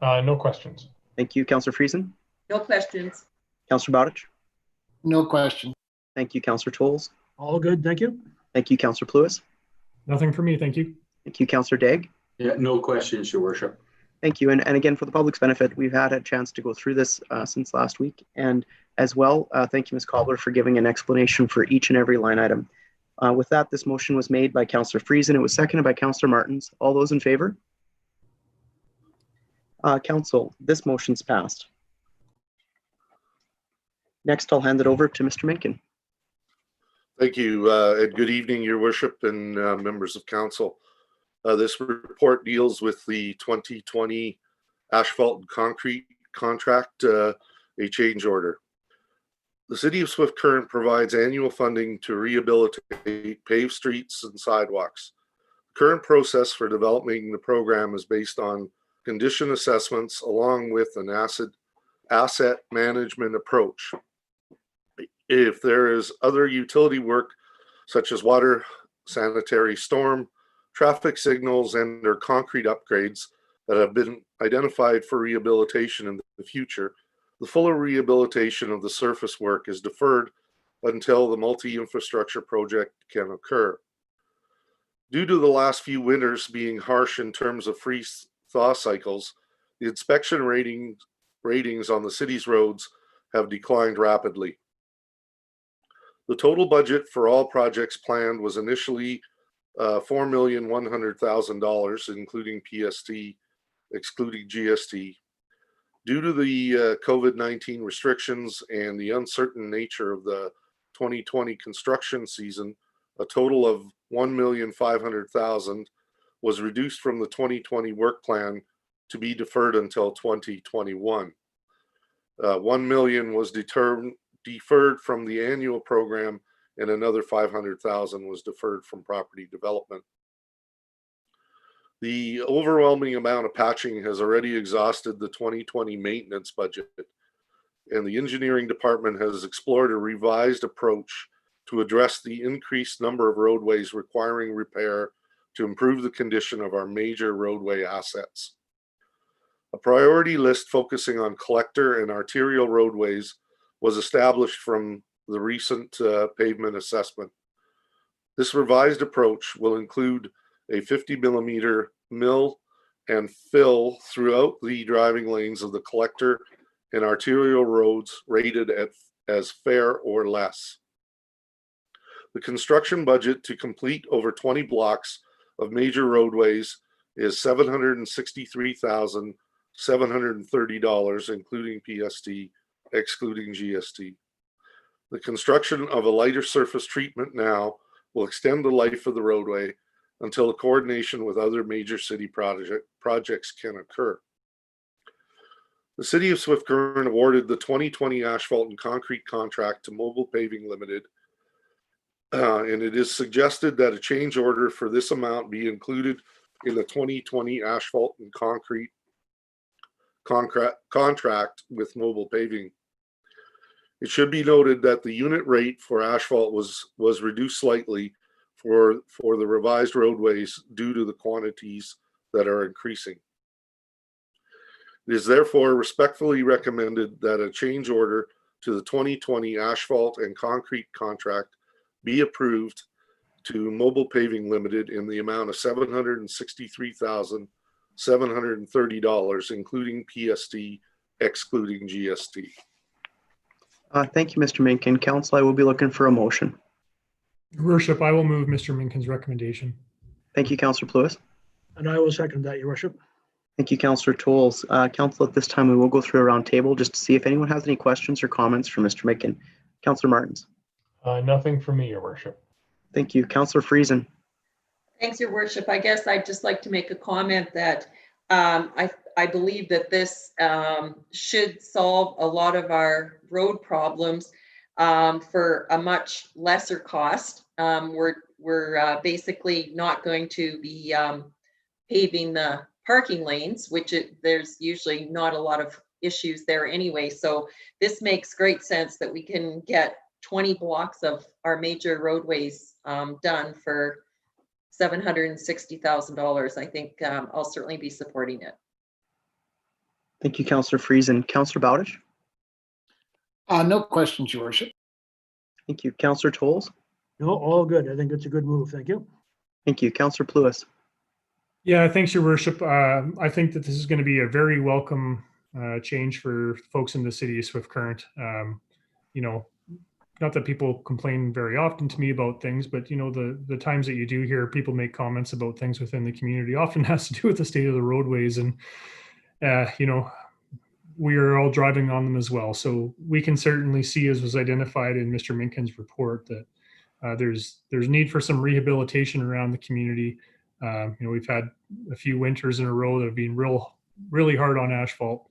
No questions. Thank you, Councillor Friesen. No questions. Councillor Bowditch? No question. Thank you, Councillor Tolles. All good, thank you. Thank you, Councillor Pluis. Nothing for me, thank you. Thank you, Councillor Daigle. Yeah, no questions, your worship. Thank you. And again, for the public's benefit, we've had a chance to go through this since last week. And as well, thank you, Ms. Cobbler, for giving an explanation for each and every line item. With that, this motion was made by Councillor Friesen. It was seconded by Councillor Martins. All those in favor? Council, this motion's passed. Next, I'll hand it over to Mr. Minkin. Thank you, and good evening, your worship and members of council. This report deals with the 2020 asphalt and concrete contract, a change order. The City of Swift Current provides annual funding to rehabilitate paved streets and sidewalks. The current process for developing the program is based on condition assessments along with an asset management approach. If there is other utility work such as water, sanitary, storm, traffic signals, and or concrete upgrades that have been identified for rehabilitation in the future, the fuller rehabilitation of the surface work is deferred until the multi-infrastructure project can occur. Due to the last few winters being harsh in terms of freeze-thaw cycles, the inspection ratings on the city's roads have declined rapidly. The total budget for all projects planned was initially $4,100,000, including PST, excluding GST. Due to the COVID-19 restrictions and the uncertain nature of the 2020 construction season, a total of $1,500,000 was reduced from the 2020 work plan to be deferred until 2021. $1 million was deferred from the annual program, and another $500,000 was deferred from property development. The overwhelming amount of patching has already exhausted the 2020 maintenance budget, and the engineering department has explored a revised approach to address the increased number of roadways requiring repair to improve the condition of our major roadway assets. A priority list focusing on collector and arterial roadways was established from the recent pavement assessment. This revised approach will include a 50 mm mill and fill throughout the driving lanes of the collector and arterial roads rated as fair or less. The construction budget to complete over 20 blocks of major roadways is $763,730, including PST, excluding GST. The construction of a lighter surface treatment now will extend the life of the roadway until a coordination with other major city projects can occur. The City of Swift Current awarded the 2020 asphalt and concrete contract to Mobile Paving Limited, and it is suggested that a change order for this amount be included in the 2020 asphalt and concrete contract with Mobile Paving. It should be noted that the unit rate for asphalt was reduced slightly for the revised roadways due to the quantities that are increasing. It is therefore respectfully recommended that a change order to the 2020 asphalt and concrete contract be approved to Mobile Paving Limited in the amount of $763,730, including PST, excluding GST. Thank you, Mr. Minkin. Council, I will be looking for a motion. Your worship, I will move Mr. Minkin's recommendation. Thank you, Councillor Pluis. And I will second that, Your Worship. Thank you, Councillor Tolles. Council, at this time, we will go through a round table just to see if anyone has any questions or comments for Mr. Minkin. Councillor Martins. Nothing for me, Your Worship. Thank you. Councillor Friesen. Thanks, Your Worship. I guess I'd just like to make a comment that I believe that this should solve a lot of our road problems for a much lesser cost. We're basically not going to be paving the parking lanes, which there's usually not a lot of issues there anyway. So this makes great sense that we can get 20 blocks of our major roadways done for $760,000. I think I'll certainly be supporting it. Thank you, Councillor Friesen. Councillor Bowditch. No questions, Your Worship. Thank you. Councillor Tolles. No, all good. I think it's a good move. Thank you. Thank you. Councillor Pluis. Yeah, thanks, Your Worship. I think that this is going to be a very welcome change for folks in the city of Swift Current. You know, not that people complain very often to me about things, but you know, the times that you do hear people make comments about things within the community often has to do with the state of the roadways, and you know, we are all driving on them as well. So we can certainly see, as was identified in Mr. Minkin's report, that there's need for some rehabilitation around the community. You know, we've had a few winters in a row that have been really hard on asphalt,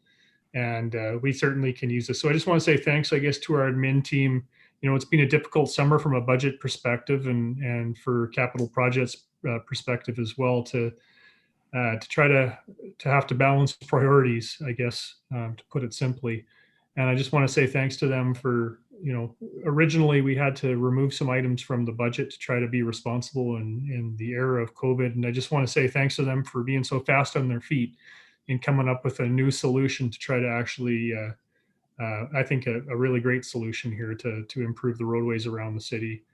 and we certainly can use this. So I just want to say thanks, I guess, to our admin team. You know, it's been a difficult summer from a budget perspective and for capital projects perspective as well, to try to have to balance priorities, I guess, to put it simply. And I just want to say thanks to them for, you know, originally we had to remove some items from the budget to try to be responsible in the era of COVID. And I just want to say thanks to them for being so fast on their feet in coming up with a new solution to try to actually, I think, a really great solution here to improve the roadways around the city.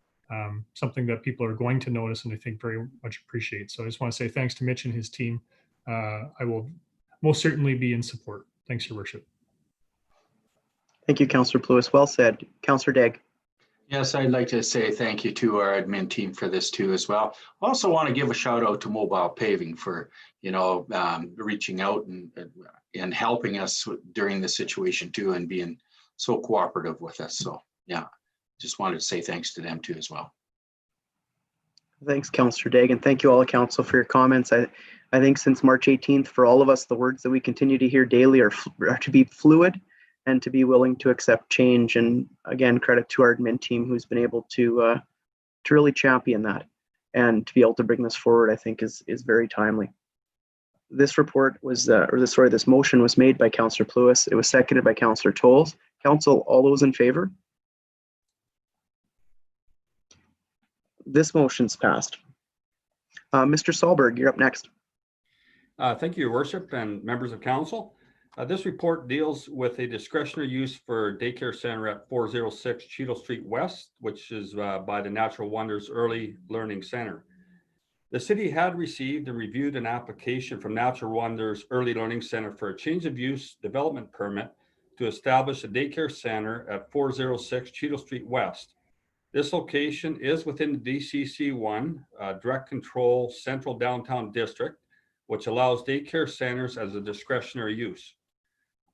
Something that people are going to notice and I think very much appreciate. So I just want to say thanks to Mitch and his team. I will most certainly be in support. Thanks, Your Worship. Thank you, Councillor Pluis. Well said. Councillor Degg. Yes, I'd like to say thank you to our admin team for this too as well. I also want to give a shout out to Mobile Paving for, you know, reaching out and helping us during the situation too, and being so cooperative with us. So yeah, just wanted to say thanks to them too as well. Thanks, Councillor Degg, and thank you all, Council, for your comments. I think since March 18th, for all of us, the words that we continue to hear daily are to be fluid and to be willing to accept change. And again, credit to our admin team who's been able to really champion that, and to be able to bring this forward, I think is very timely. This report was, this motion was made by Councillor Pluis. It was seconded by Councillor Tolles. Council, all those in favor? This motion's passed. Mr. Sahlberg, you're up next. Thank you, Your Worship and members of council. This report deals with a discretionary use for daycare center at 406 Cheadle Street West, which is by the Natural Wonders Early Learning Center. The city had received and reviewed an application from Natural Wonders Early Learning Center for a change of use development permit to establish a daycare center at 406 Cheadle Street West. This location is within the DCC1 Direct Control Central Downtown District, which allows daycare centers as a discretionary use.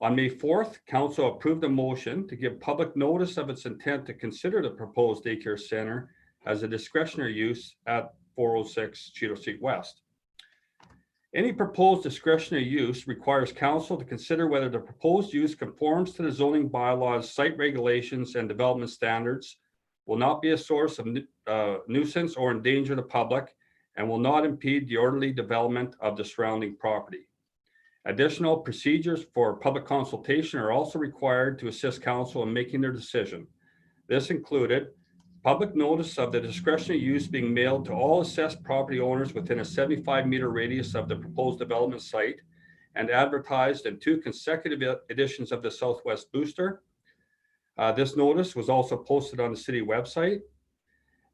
On May 4th, Council approved a motion to give public notice of its intent to consider the proposed daycare center as a discretionary use at 406 Cheadle Street West. Any proposed discretionary use requires Council to consider whether the proposed use conforms to the zoning bylaws, site regulations, and development standards, will not be a source of nuisance or endanger the public, and will not impede the orderly development of the surrounding property. Additional procedures for public consultation are also required to assist Council in making their decision. This included public notice of the discretionary use being mailed to all assessed property owners within a 75-meter radius of the proposed development site and advertised in 2 consecutive editions of the Southwest Booster. This notice was also posted on the city website,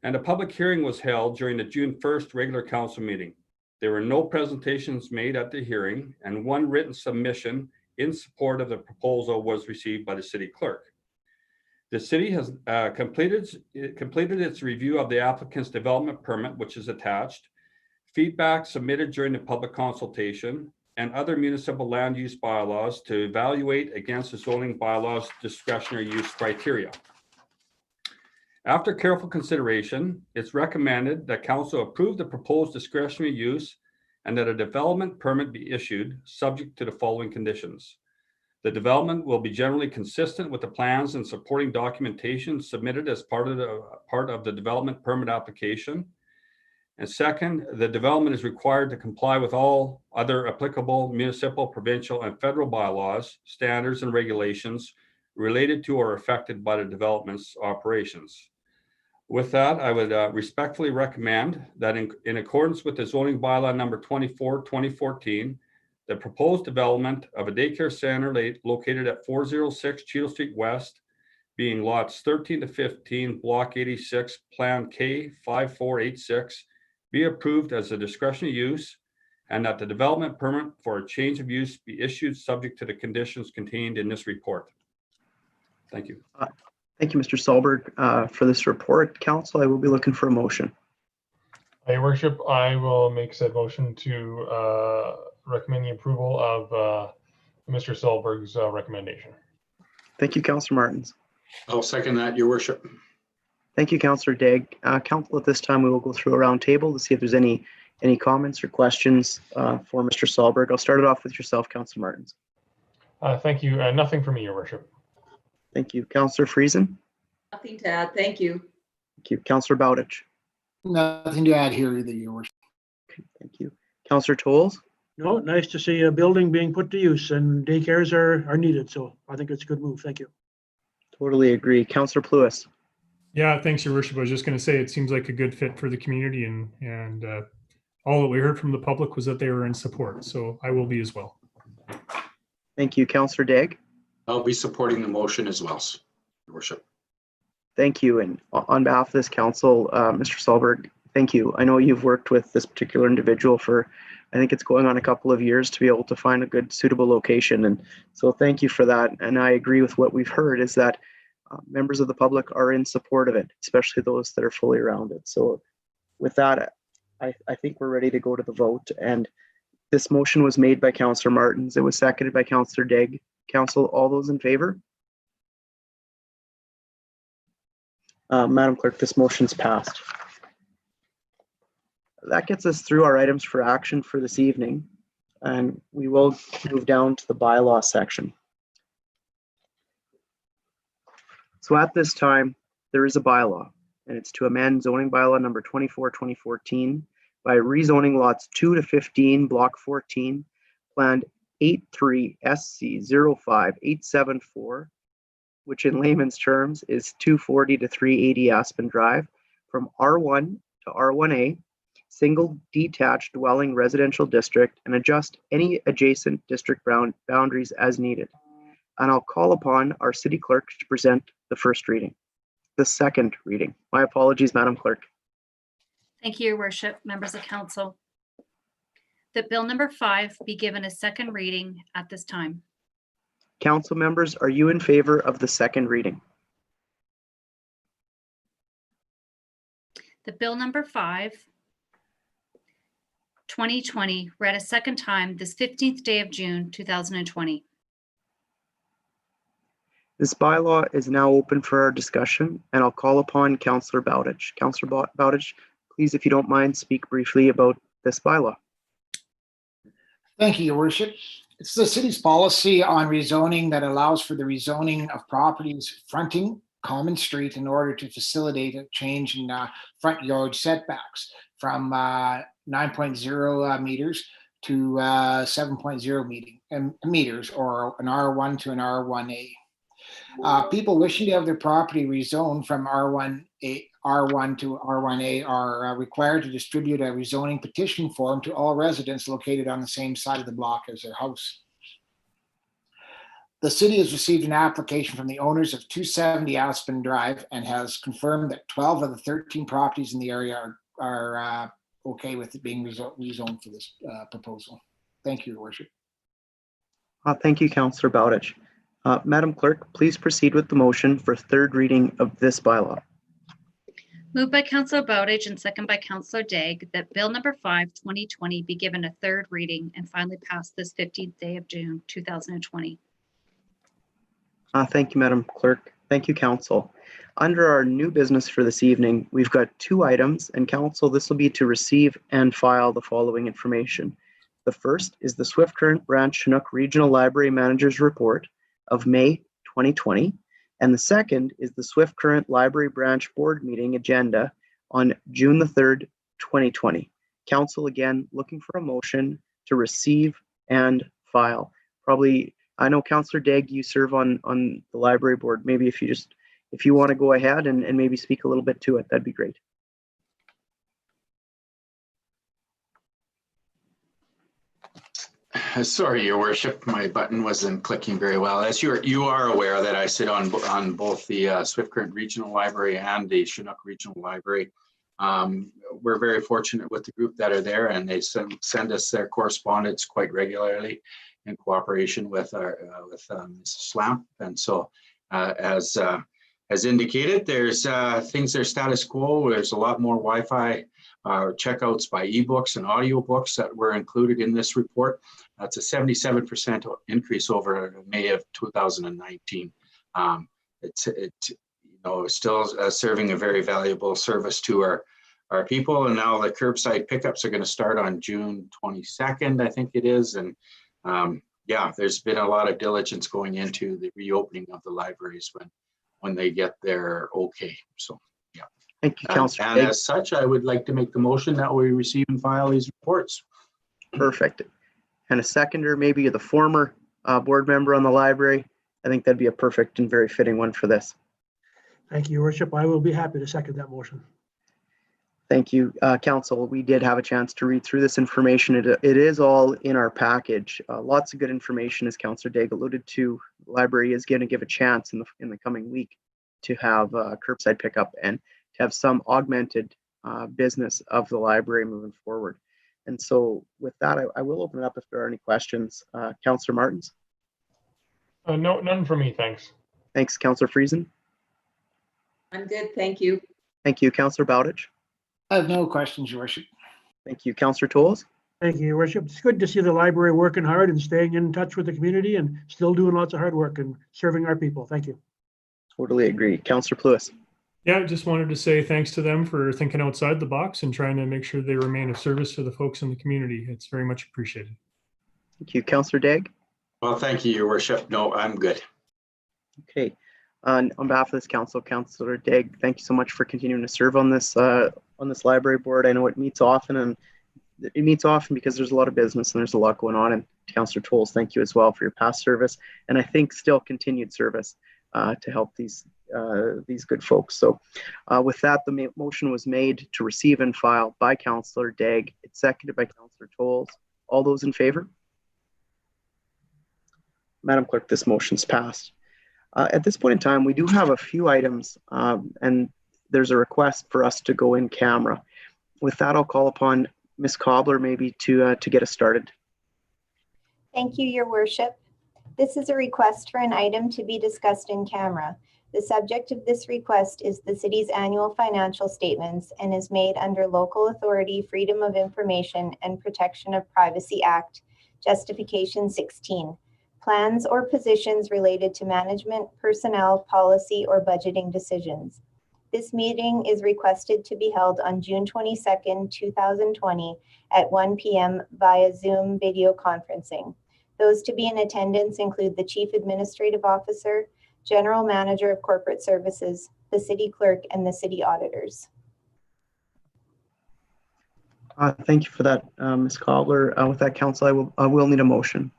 and a public hearing was held during the June 1st regular council meeting. There were no presentations made at the hearing, and 1 written submission in support of the proposal was received by the city clerk. The city has completed its review of the applicant's development permit, which is attached, feedback submitted during the public consultation, and other municipal land use bylaws to evaluate against the zoning bylaws discretionary use criteria. After careful consideration, it's recommended that Council approve the proposed discretionary use and that a development permit be issued subject to the following conditions. The development will be generally consistent with the plans and supporting documentation submitted as part of the development permit application. And second, the development is required to comply with all other applicable municipal, provincial, and federal bylaws, standards, and regulations related to or affected by the development's operations. With that, I would respectfully recommend that in accordance with the zoning bylaw number 24/2014, the proposed development of a daycare center located at 406 Cheadle Street West, being lots 13 to 15, block 86, plan K5486, be approved as a discretionary use, and that the development permit for a change of use be issued subject to the conditions contained in this report. Thank you. Thank you, Mr. Solberg, for this report. Council, I will be looking for a motion. Your worship, I will make said motion to recommend the approval of Mr. Solberg's recommendation. Thank you, Councillor Martins. I'll second that, your worship. Thank you, Councillor Degg. Council, at this time, we will go through a round table to see if there's any comments or questions for Mr. Solberg. I'll start it off with yourself, Councillor Martins. Thank you. Nothing for me, your worship. Thank you. Councillor Friesen. Nothing to add. Thank you. Thank you. Councillor Bowditch. Nothing to add here either, your worship. Okay, thank you. Councillor Tolles. No, nice to see a building being put to use, and daycares are needed, so I think it's a good move. Thank you. Totally agree. Councillor Pluis. Yeah, thanks, Your Worship. I was just going to say it seems like a good fit for the community, and all that we heard from the public was that they were in support. So I will be as well. Thank you, Councillor Degg. I'll be supporting the motion as well, your worship. Thank you. And on behalf of this council, Mr. Solberg, thank you. I know you've worked with this particular individual for, I think it's going on a couple of years to be able to find a good suitable location. And so thank you for that. And I agree with what we've heard is that members of the public are in support of it, especially those that are fully around it. So with that, I think we're ready to go to the vote. And this motion was made by Councillor Martins. It was seconded by Councillor Degg. Council, all those in favor? Madam Clerk, this motion's passed. That gets us through our items for action for this evening, and we will move down to the bylaw section. So at this time, there is a bylaw, and it's to amend zoning bylaw number 24/2014 by rezoning lots 2 to 15, block 14, planned 83 SC 05874, which in layman's terms is 240 to 380 Aspen Drive, from R1 to R1A, single detached dwelling residential district and adjust any adjacent district boundaries as needed. And I'll call upon our city clerk to present the first reading. The second reading. My apologies, Madam Clerk. Thank you, Your Worship, members of council. That bill number 5 be given a second reading at this time. Council members, are you in favor of the second reading? The bill number 5, 2020, read a second time this 15th day of June, 2020. This bylaw is now open for our discussion, and I'll call upon Councillor Bowditch. Councillor Bowditch, please, if you don't mind, speak briefly about this bylaw. Thank you, Your Worship. It's the city's policy on rezoning that allows for the rezoning of properties fronting common street in order to facilitate a change in front yard setbacks from 9.0 meters to 7.0 meters, or an R1 to an R1A. People wishing to have their property rezoned from R1 to R1A are required to distribute a rezoning petition form to all residents located on the same side of the block as their house. The city has received an application from the owners of 270 Aspen Drive and has confirmed that 12 of the 13 properties in the area are okay with it being rezoned for this proposal. Thank you, Your Worship. Thank you, Councillor Bowditch. Madam Clerk, please proceed with the motion for third reading of this bylaw. Moved by Councillor Bowditch and second by Councillor Daigle that bill number 5, 2020 be given a third reading and finally passed this 15th day of June, 2020. Thank you, Madam Clerk. Thank you, Council. Under our new business for this evening, we've got 2 items, and Council, this will be to receive and file the following information. The first is the Swift Current Branch Chinook Regional Library Manager's Report of May 2020, and the second is the Swift Current Library Branch Board Meeting agenda on June the 3rd, 2020. Council, again, looking for a motion to receive and file. Probably, I know Councillor Daigle, you serve on the library board. Maybe if you want to go ahead and maybe speak a little bit to it, that'd be great. Sorry, Your Worship, my button wasn't clicking very well. As you are aware that I sit on both the Swift Current Regional Library and the Chinook Regional Library. We're very fortunate with the group that are there, and they send us their correspondence quite regularly in cooperation with Mrs. Slamp. And so, as indicated, there's things that are status quo. There's a lot more Wi-Fi checkouts by ebooks and audiobooks that were included in this report. That's a 77% increase over May of 2019. It's still serving a very valuable service to our people. And now the curbside pickups are going to start on June 22nd, I think it is. And yeah, there's been a lot of diligence going into the reopening of the libraries when they get their okay. So yeah. Thank you, Councillor. And as such, I would like to make the motion that we receive and file these reports. Perfect. And a seconder, maybe you're the former board member on the library. I think that'd be a perfect and very fitting one for this. Thank you, Your Worship. I will be happy to second that motion. Thank you, Council. We did have a chance to read through this information. It is all in our package. Lots of good information, as Councillor Daigle alluded to. The library is going to give a chance in the coming week to have curbside pickup and to have some augmented business of the library moving forward. And so with that, I will open it up if there are any questions. Councillor Martins? No, none for me, thanks. Thanks, Councillor Friesen. I'm good, thank you. Thank you, Councillor Bowditch. I have no questions, Your Worship. Thank you, Councillor Tolles. Thank you, Your Worship. It's good to see the library working hard and staying in touch with the community and still doing lots of hard work and serving our people. Thank you. Totally agree. Councillor Pluis. Yeah, just wanted to say thanks to them for thinking outside the box and trying to make sure they remain of service to the folks in the community. It's very much appreciated. Thank you, Councillor Daigle. Well, thank you, Your Worship. No, I'm good. Okay. On behalf of this council, Councillor Daigle, thank you so much for continuing to serve on this library board. I know it meets often, because there's a lot of business and there's a lot going on. And Councillor Tolles, thank you as well for your past service, and I think still continued service to help these these good folks. So with that, the motion was made to receive and file by Councillor Daigle. It's seconded by Councillor Tolles. All those in favor? Madam Clerk, this motion's passed. At this point in time, we do have a few items, and there's a request for us to go in camera. With that, I'll call upon Ms. Cobbler maybe to get us started. Thank you, Your Worship. This is a request for an item to be discussed in camera. The subject of this request is the city's annual financial statements and is made under Local Authority Freedom of Information and Protection of Privacy Act, Justification 16. Plans or positions related to management, personnel, policy, or budgeting decisions. This meeting is requested to be held on June 22nd, 2020 at 1 p.m. via Zoom video conferencing. Those to be in attendance include the Chief Administrative Officer, General Manager of Corporate Services, the City Clerk, and the City Auditors. Thank you for that, Ms. Cobbler. With that, Council, I will need a motion.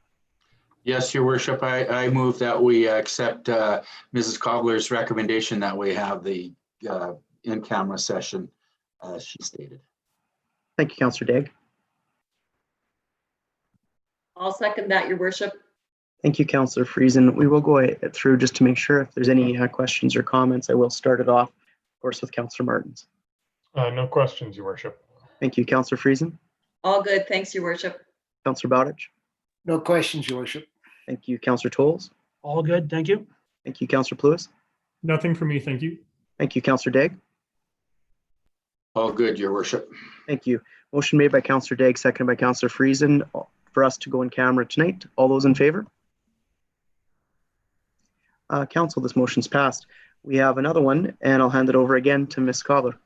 Yes, Your Worship, I move that we accept Mrs. Cobbler's recommendation that we have the in-camera session as she stated. Thank you, Councillor Daigle. I'll second that, Your Worship. Thank you, Councillor Friesen. We will go through just to make sure if there's any questions or comments. I will start it off, of course, with Councillor Martins. No questions, Your Worship. Thank you, Councillor Friesen. All good. Thanks, Your Worship. Councillor Bowditch. No questions, Your Worship. Thank you, Councillor Tolles. All good, thank you. Thank you, Councillor Pluis. Nothing for me, thank you. Thank you, Councillor Daigle. All good, Your Worship. Thank you. Motion made by Councillor Daigle, seconded by Councillor Friesen for us to go in camera tonight. All those in favor? Council, this motion's passed. We have another one, and I'll hand it over again to Ms. Cobbler.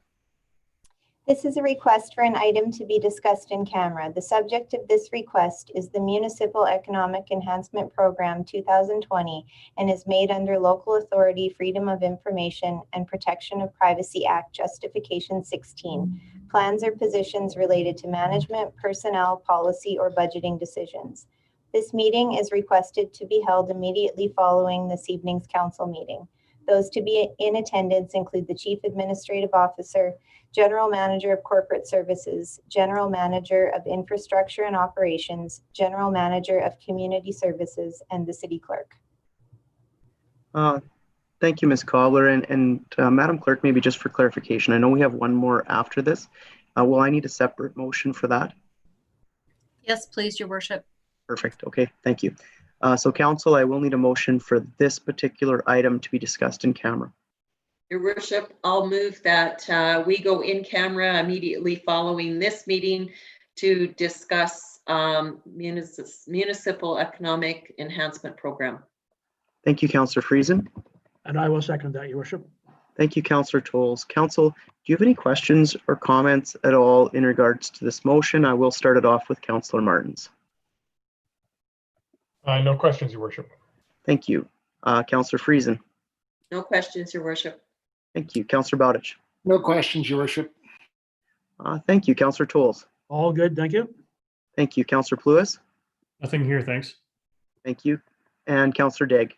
This is a request for an item to be discussed in camera. The subject of this request is the Municipal Economic Enhancement Program 2020 and is made under Local Authority Freedom of Information and Protection of Privacy Act, Justification 16. Plans or positions related to management, personnel, policy, or budgeting decisions. This meeting is requested to be held immediately following this evening's council meeting. Those to be in attendance include the Chief Administrative Officer, General Manager of Corporate Services, General Manager of Infrastructure and Operations, General Manager of Community Services, and the City Clerk. Thank you, Ms. Cobbler. And Madam Clerk, maybe just for clarification, I know we have one more after this. Will I need a separate motion for that? Yes, please, Your Worship. Perfect. Okay, thank you. So Council, I will need a motion for this particular item to be discussed in camera. Your Worship, I'll move that we go in camera immediately following this meeting to discuss Municipal Economic Enhancement Program. Thank you, Councillor Friesen. And I will second that, Your Worship. Thank you, Councillor Tolles. Council, do you have any questions or comments at all in regards to this motion? I will start it off with Councillor Martins. No questions, Your Worship. Thank you. Councillor Friesen. No questions, Your Worship. Thank you. Councillor Bowditch. No questions, Your Worship. Thank you. Councillor Tolles. All good, thank you. Thank you. Councillor Pluis. Nothing here, thanks. Thank you. And Councillor Daigle.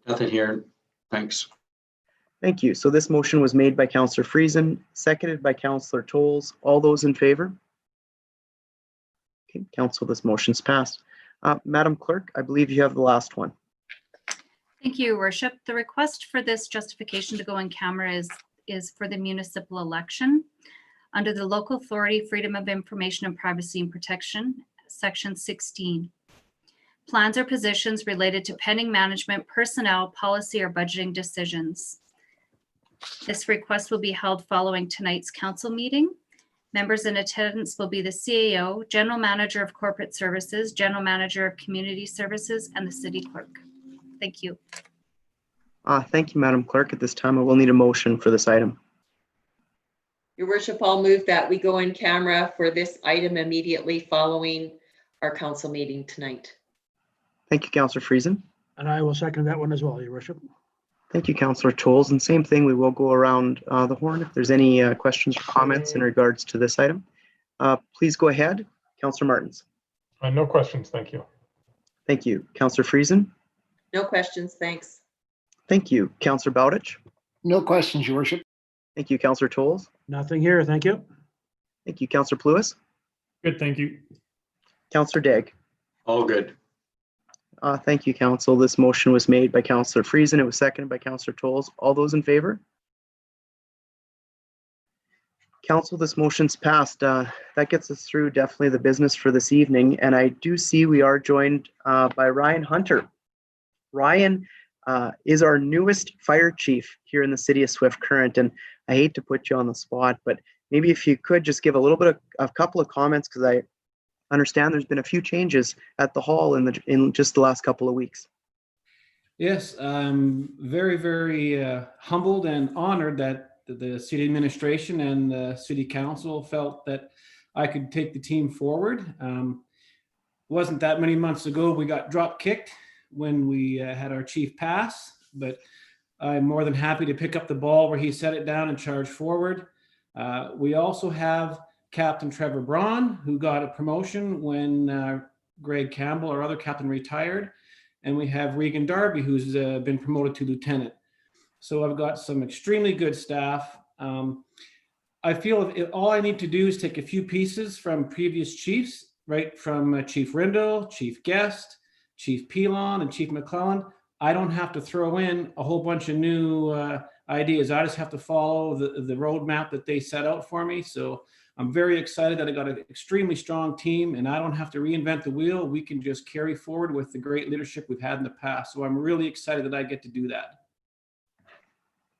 Nothing here. Thanks. Thank you. So this motion was made by Councillor Friesen, seconded by Councillor Tolles. All those in favor? Okay, Council, this motion's passed. Madam Clerk, I believe you have the last one. Thank you, Your Worship. The request for this justification to go in camera is for the municipal election. Under the Local Authority Freedom of Information and Privacy and Protection, Section 16. Plans or positions related to pending management, personnel, policy, or budgeting decisions. This request will be held following tonight's council meeting. Members in attendance will be the CAO, General Manager of Corporate Services, General Manager of Community Services, and the City Clerk. Thank you. Thank you, Madam Clerk. At this time, I will need a motion for this item. Your Worship, I'll move that we go in camera for this item immediately following our council meeting tonight. Thank you, Councillor Friesen. And I will second that one as well, Your Worship. Thank you, Councillor Tolles. And same thing, we will go around the horn if there's any questions or comments in regards to this item. Please go ahead. Councillor Martins. No questions, thank you. Thank you. Councillor Friesen. No questions, thanks. Thank you. Councillor Bowditch. No questions, Your Worship. Thank you, Councillor Tolles. Nothing here. Thank you. Thank you, Councillor Pluis. Good, thank you. Councillor Daigle. All good. Thank you, Council. This motion was made by Councillor Friesen. It was seconded by Councillor Tolles. All those in favor? Council, this motion's passed. That gets us through definitely the business for this evening. And I do see we are joined by Ryan Hunter. Ryan is our newest fire chief here in the city of Swift Current. And I hate to put you on the spot, but maybe if you could just give a little bit of a couple of comments, because I understand there's been a few changes at the hall in just the last couple of weeks. Yes, I'm very, very humbled and honored that the city administration and the city council felt that I could take the team forward. Wasn't that many months ago we got drop kicked when we had our chief pass, but I'm more than happy to pick up the ball where he set it down and charge forward. We also have Captain Trevor Braun, who got a promotion when Greg Campbell, our other captain, retired. And we have Regan Darby, who's been promoted to lieutenant. So I've got some extremely good staff. I feel all I need to do is take a few pieces from previous chiefs, right from Chief Rindle, Chief Guest, Chief Pilon, and Chief McClellan. I don't have to throw in a whole bunch of new ideas. I just have to follow the roadmap that they set out for me. So I'm very excited that I got an extremely strong team and I don't have to reinvent the wheel. We can just carry forward with the great leadership we've had in the past. So I'm really excited that I get to do that.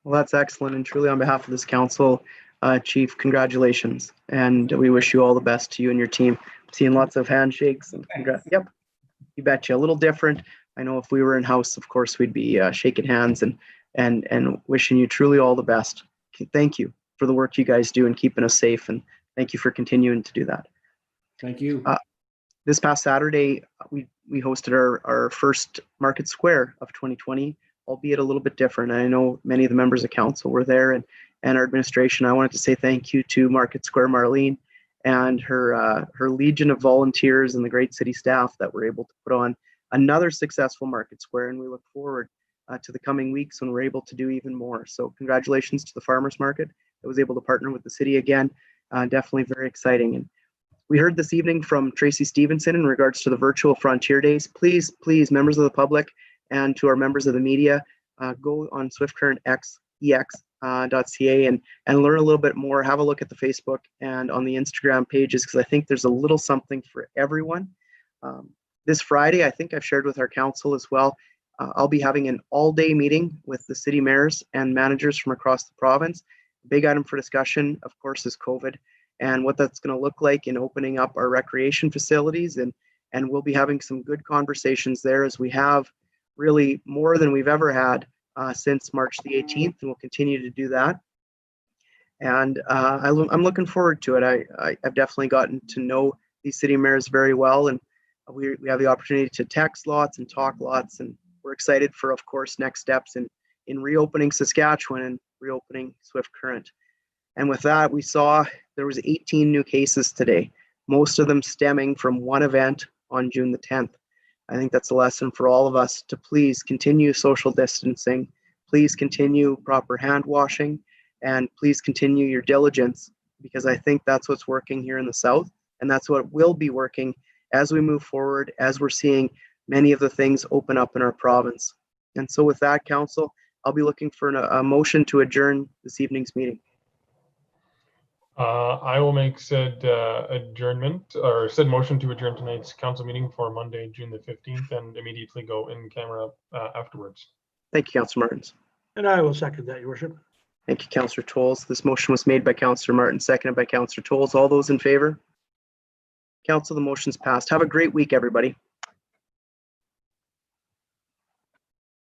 Well, that's excellent. And truly on behalf of this council, Chief, congratulations. And we wish you all the best to you and your team. I'm seeing lots of handshakes and congrats. Yep, you betcha. A little different. I know if we were in house, of course, we'd be shaking hands and wishing you truly all the best. Thank you for the work you guys do and keeping us safe. And thank you for continuing to do that. Thank you. This past Saturday, we hosted our first Market Square of 2020, albeit a little bit different. I know many of the members of council were there and our administration. I wanted to say thank you to Market Square Marlene and her legion of volunteers and the great city staff that were able to put on another successful Market Square. And we look forward to the coming weeks when we're able to do even more. So congratulations to the farmers market that was able to partner with the city again. Definitely very exciting. And we heard this evening from Tracy Stevenson in regards to the virtual Frontier Days. Please, members of the public and to our members of the media, go on Swift Current ex.ca and learn a little bit more. Have a look at the Facebook and on the Instagram pages, because I think there's a little something for everyone. This Friday, I think I've shared with our council as well, I'll be having an all-day meeting with the city mayors and managers from across the province. Big item for discussion, of course, is COVID and what that's going to look like in opening up our recreation facilities. And we'll be having some good conversations there, as we have really more than we've ever had since March the 18th, and we'll continue to do that. And I'm looking forward to it. I've definitely gotten to know these city mayors very well, and we have the opportunity to text lots and talk lots, and we're excited for, of course, next steps in reopening Saskatchewan and reopening Swift Current. And with that, we saw there was 18 new cases today, most of them stemming from one event on June the 10th. I think that's a lesson for all of us to please continue social distancing, please continue proper hand washing, and please continue your diligence, because I think that's what's working here in the South, and that's what will be working as we move forward, as we're seeing many of the things open up in our province. And so with that, council, I'll be looking for a motion to adjourn this evening's meeting. I will make said adjournment, or said motion to adjourn tonight's council meeting for Monday, June the 15th, and immediately go in camera afterwards. Thank you, Councillor Martins. And I will second that, Your Worship. Thank you, Councillor Tolles. This motion was made by Councillor Martin, seconded by Councillor Tolles. All those in favor? Council, the motion's passed. Have a great week, everybody.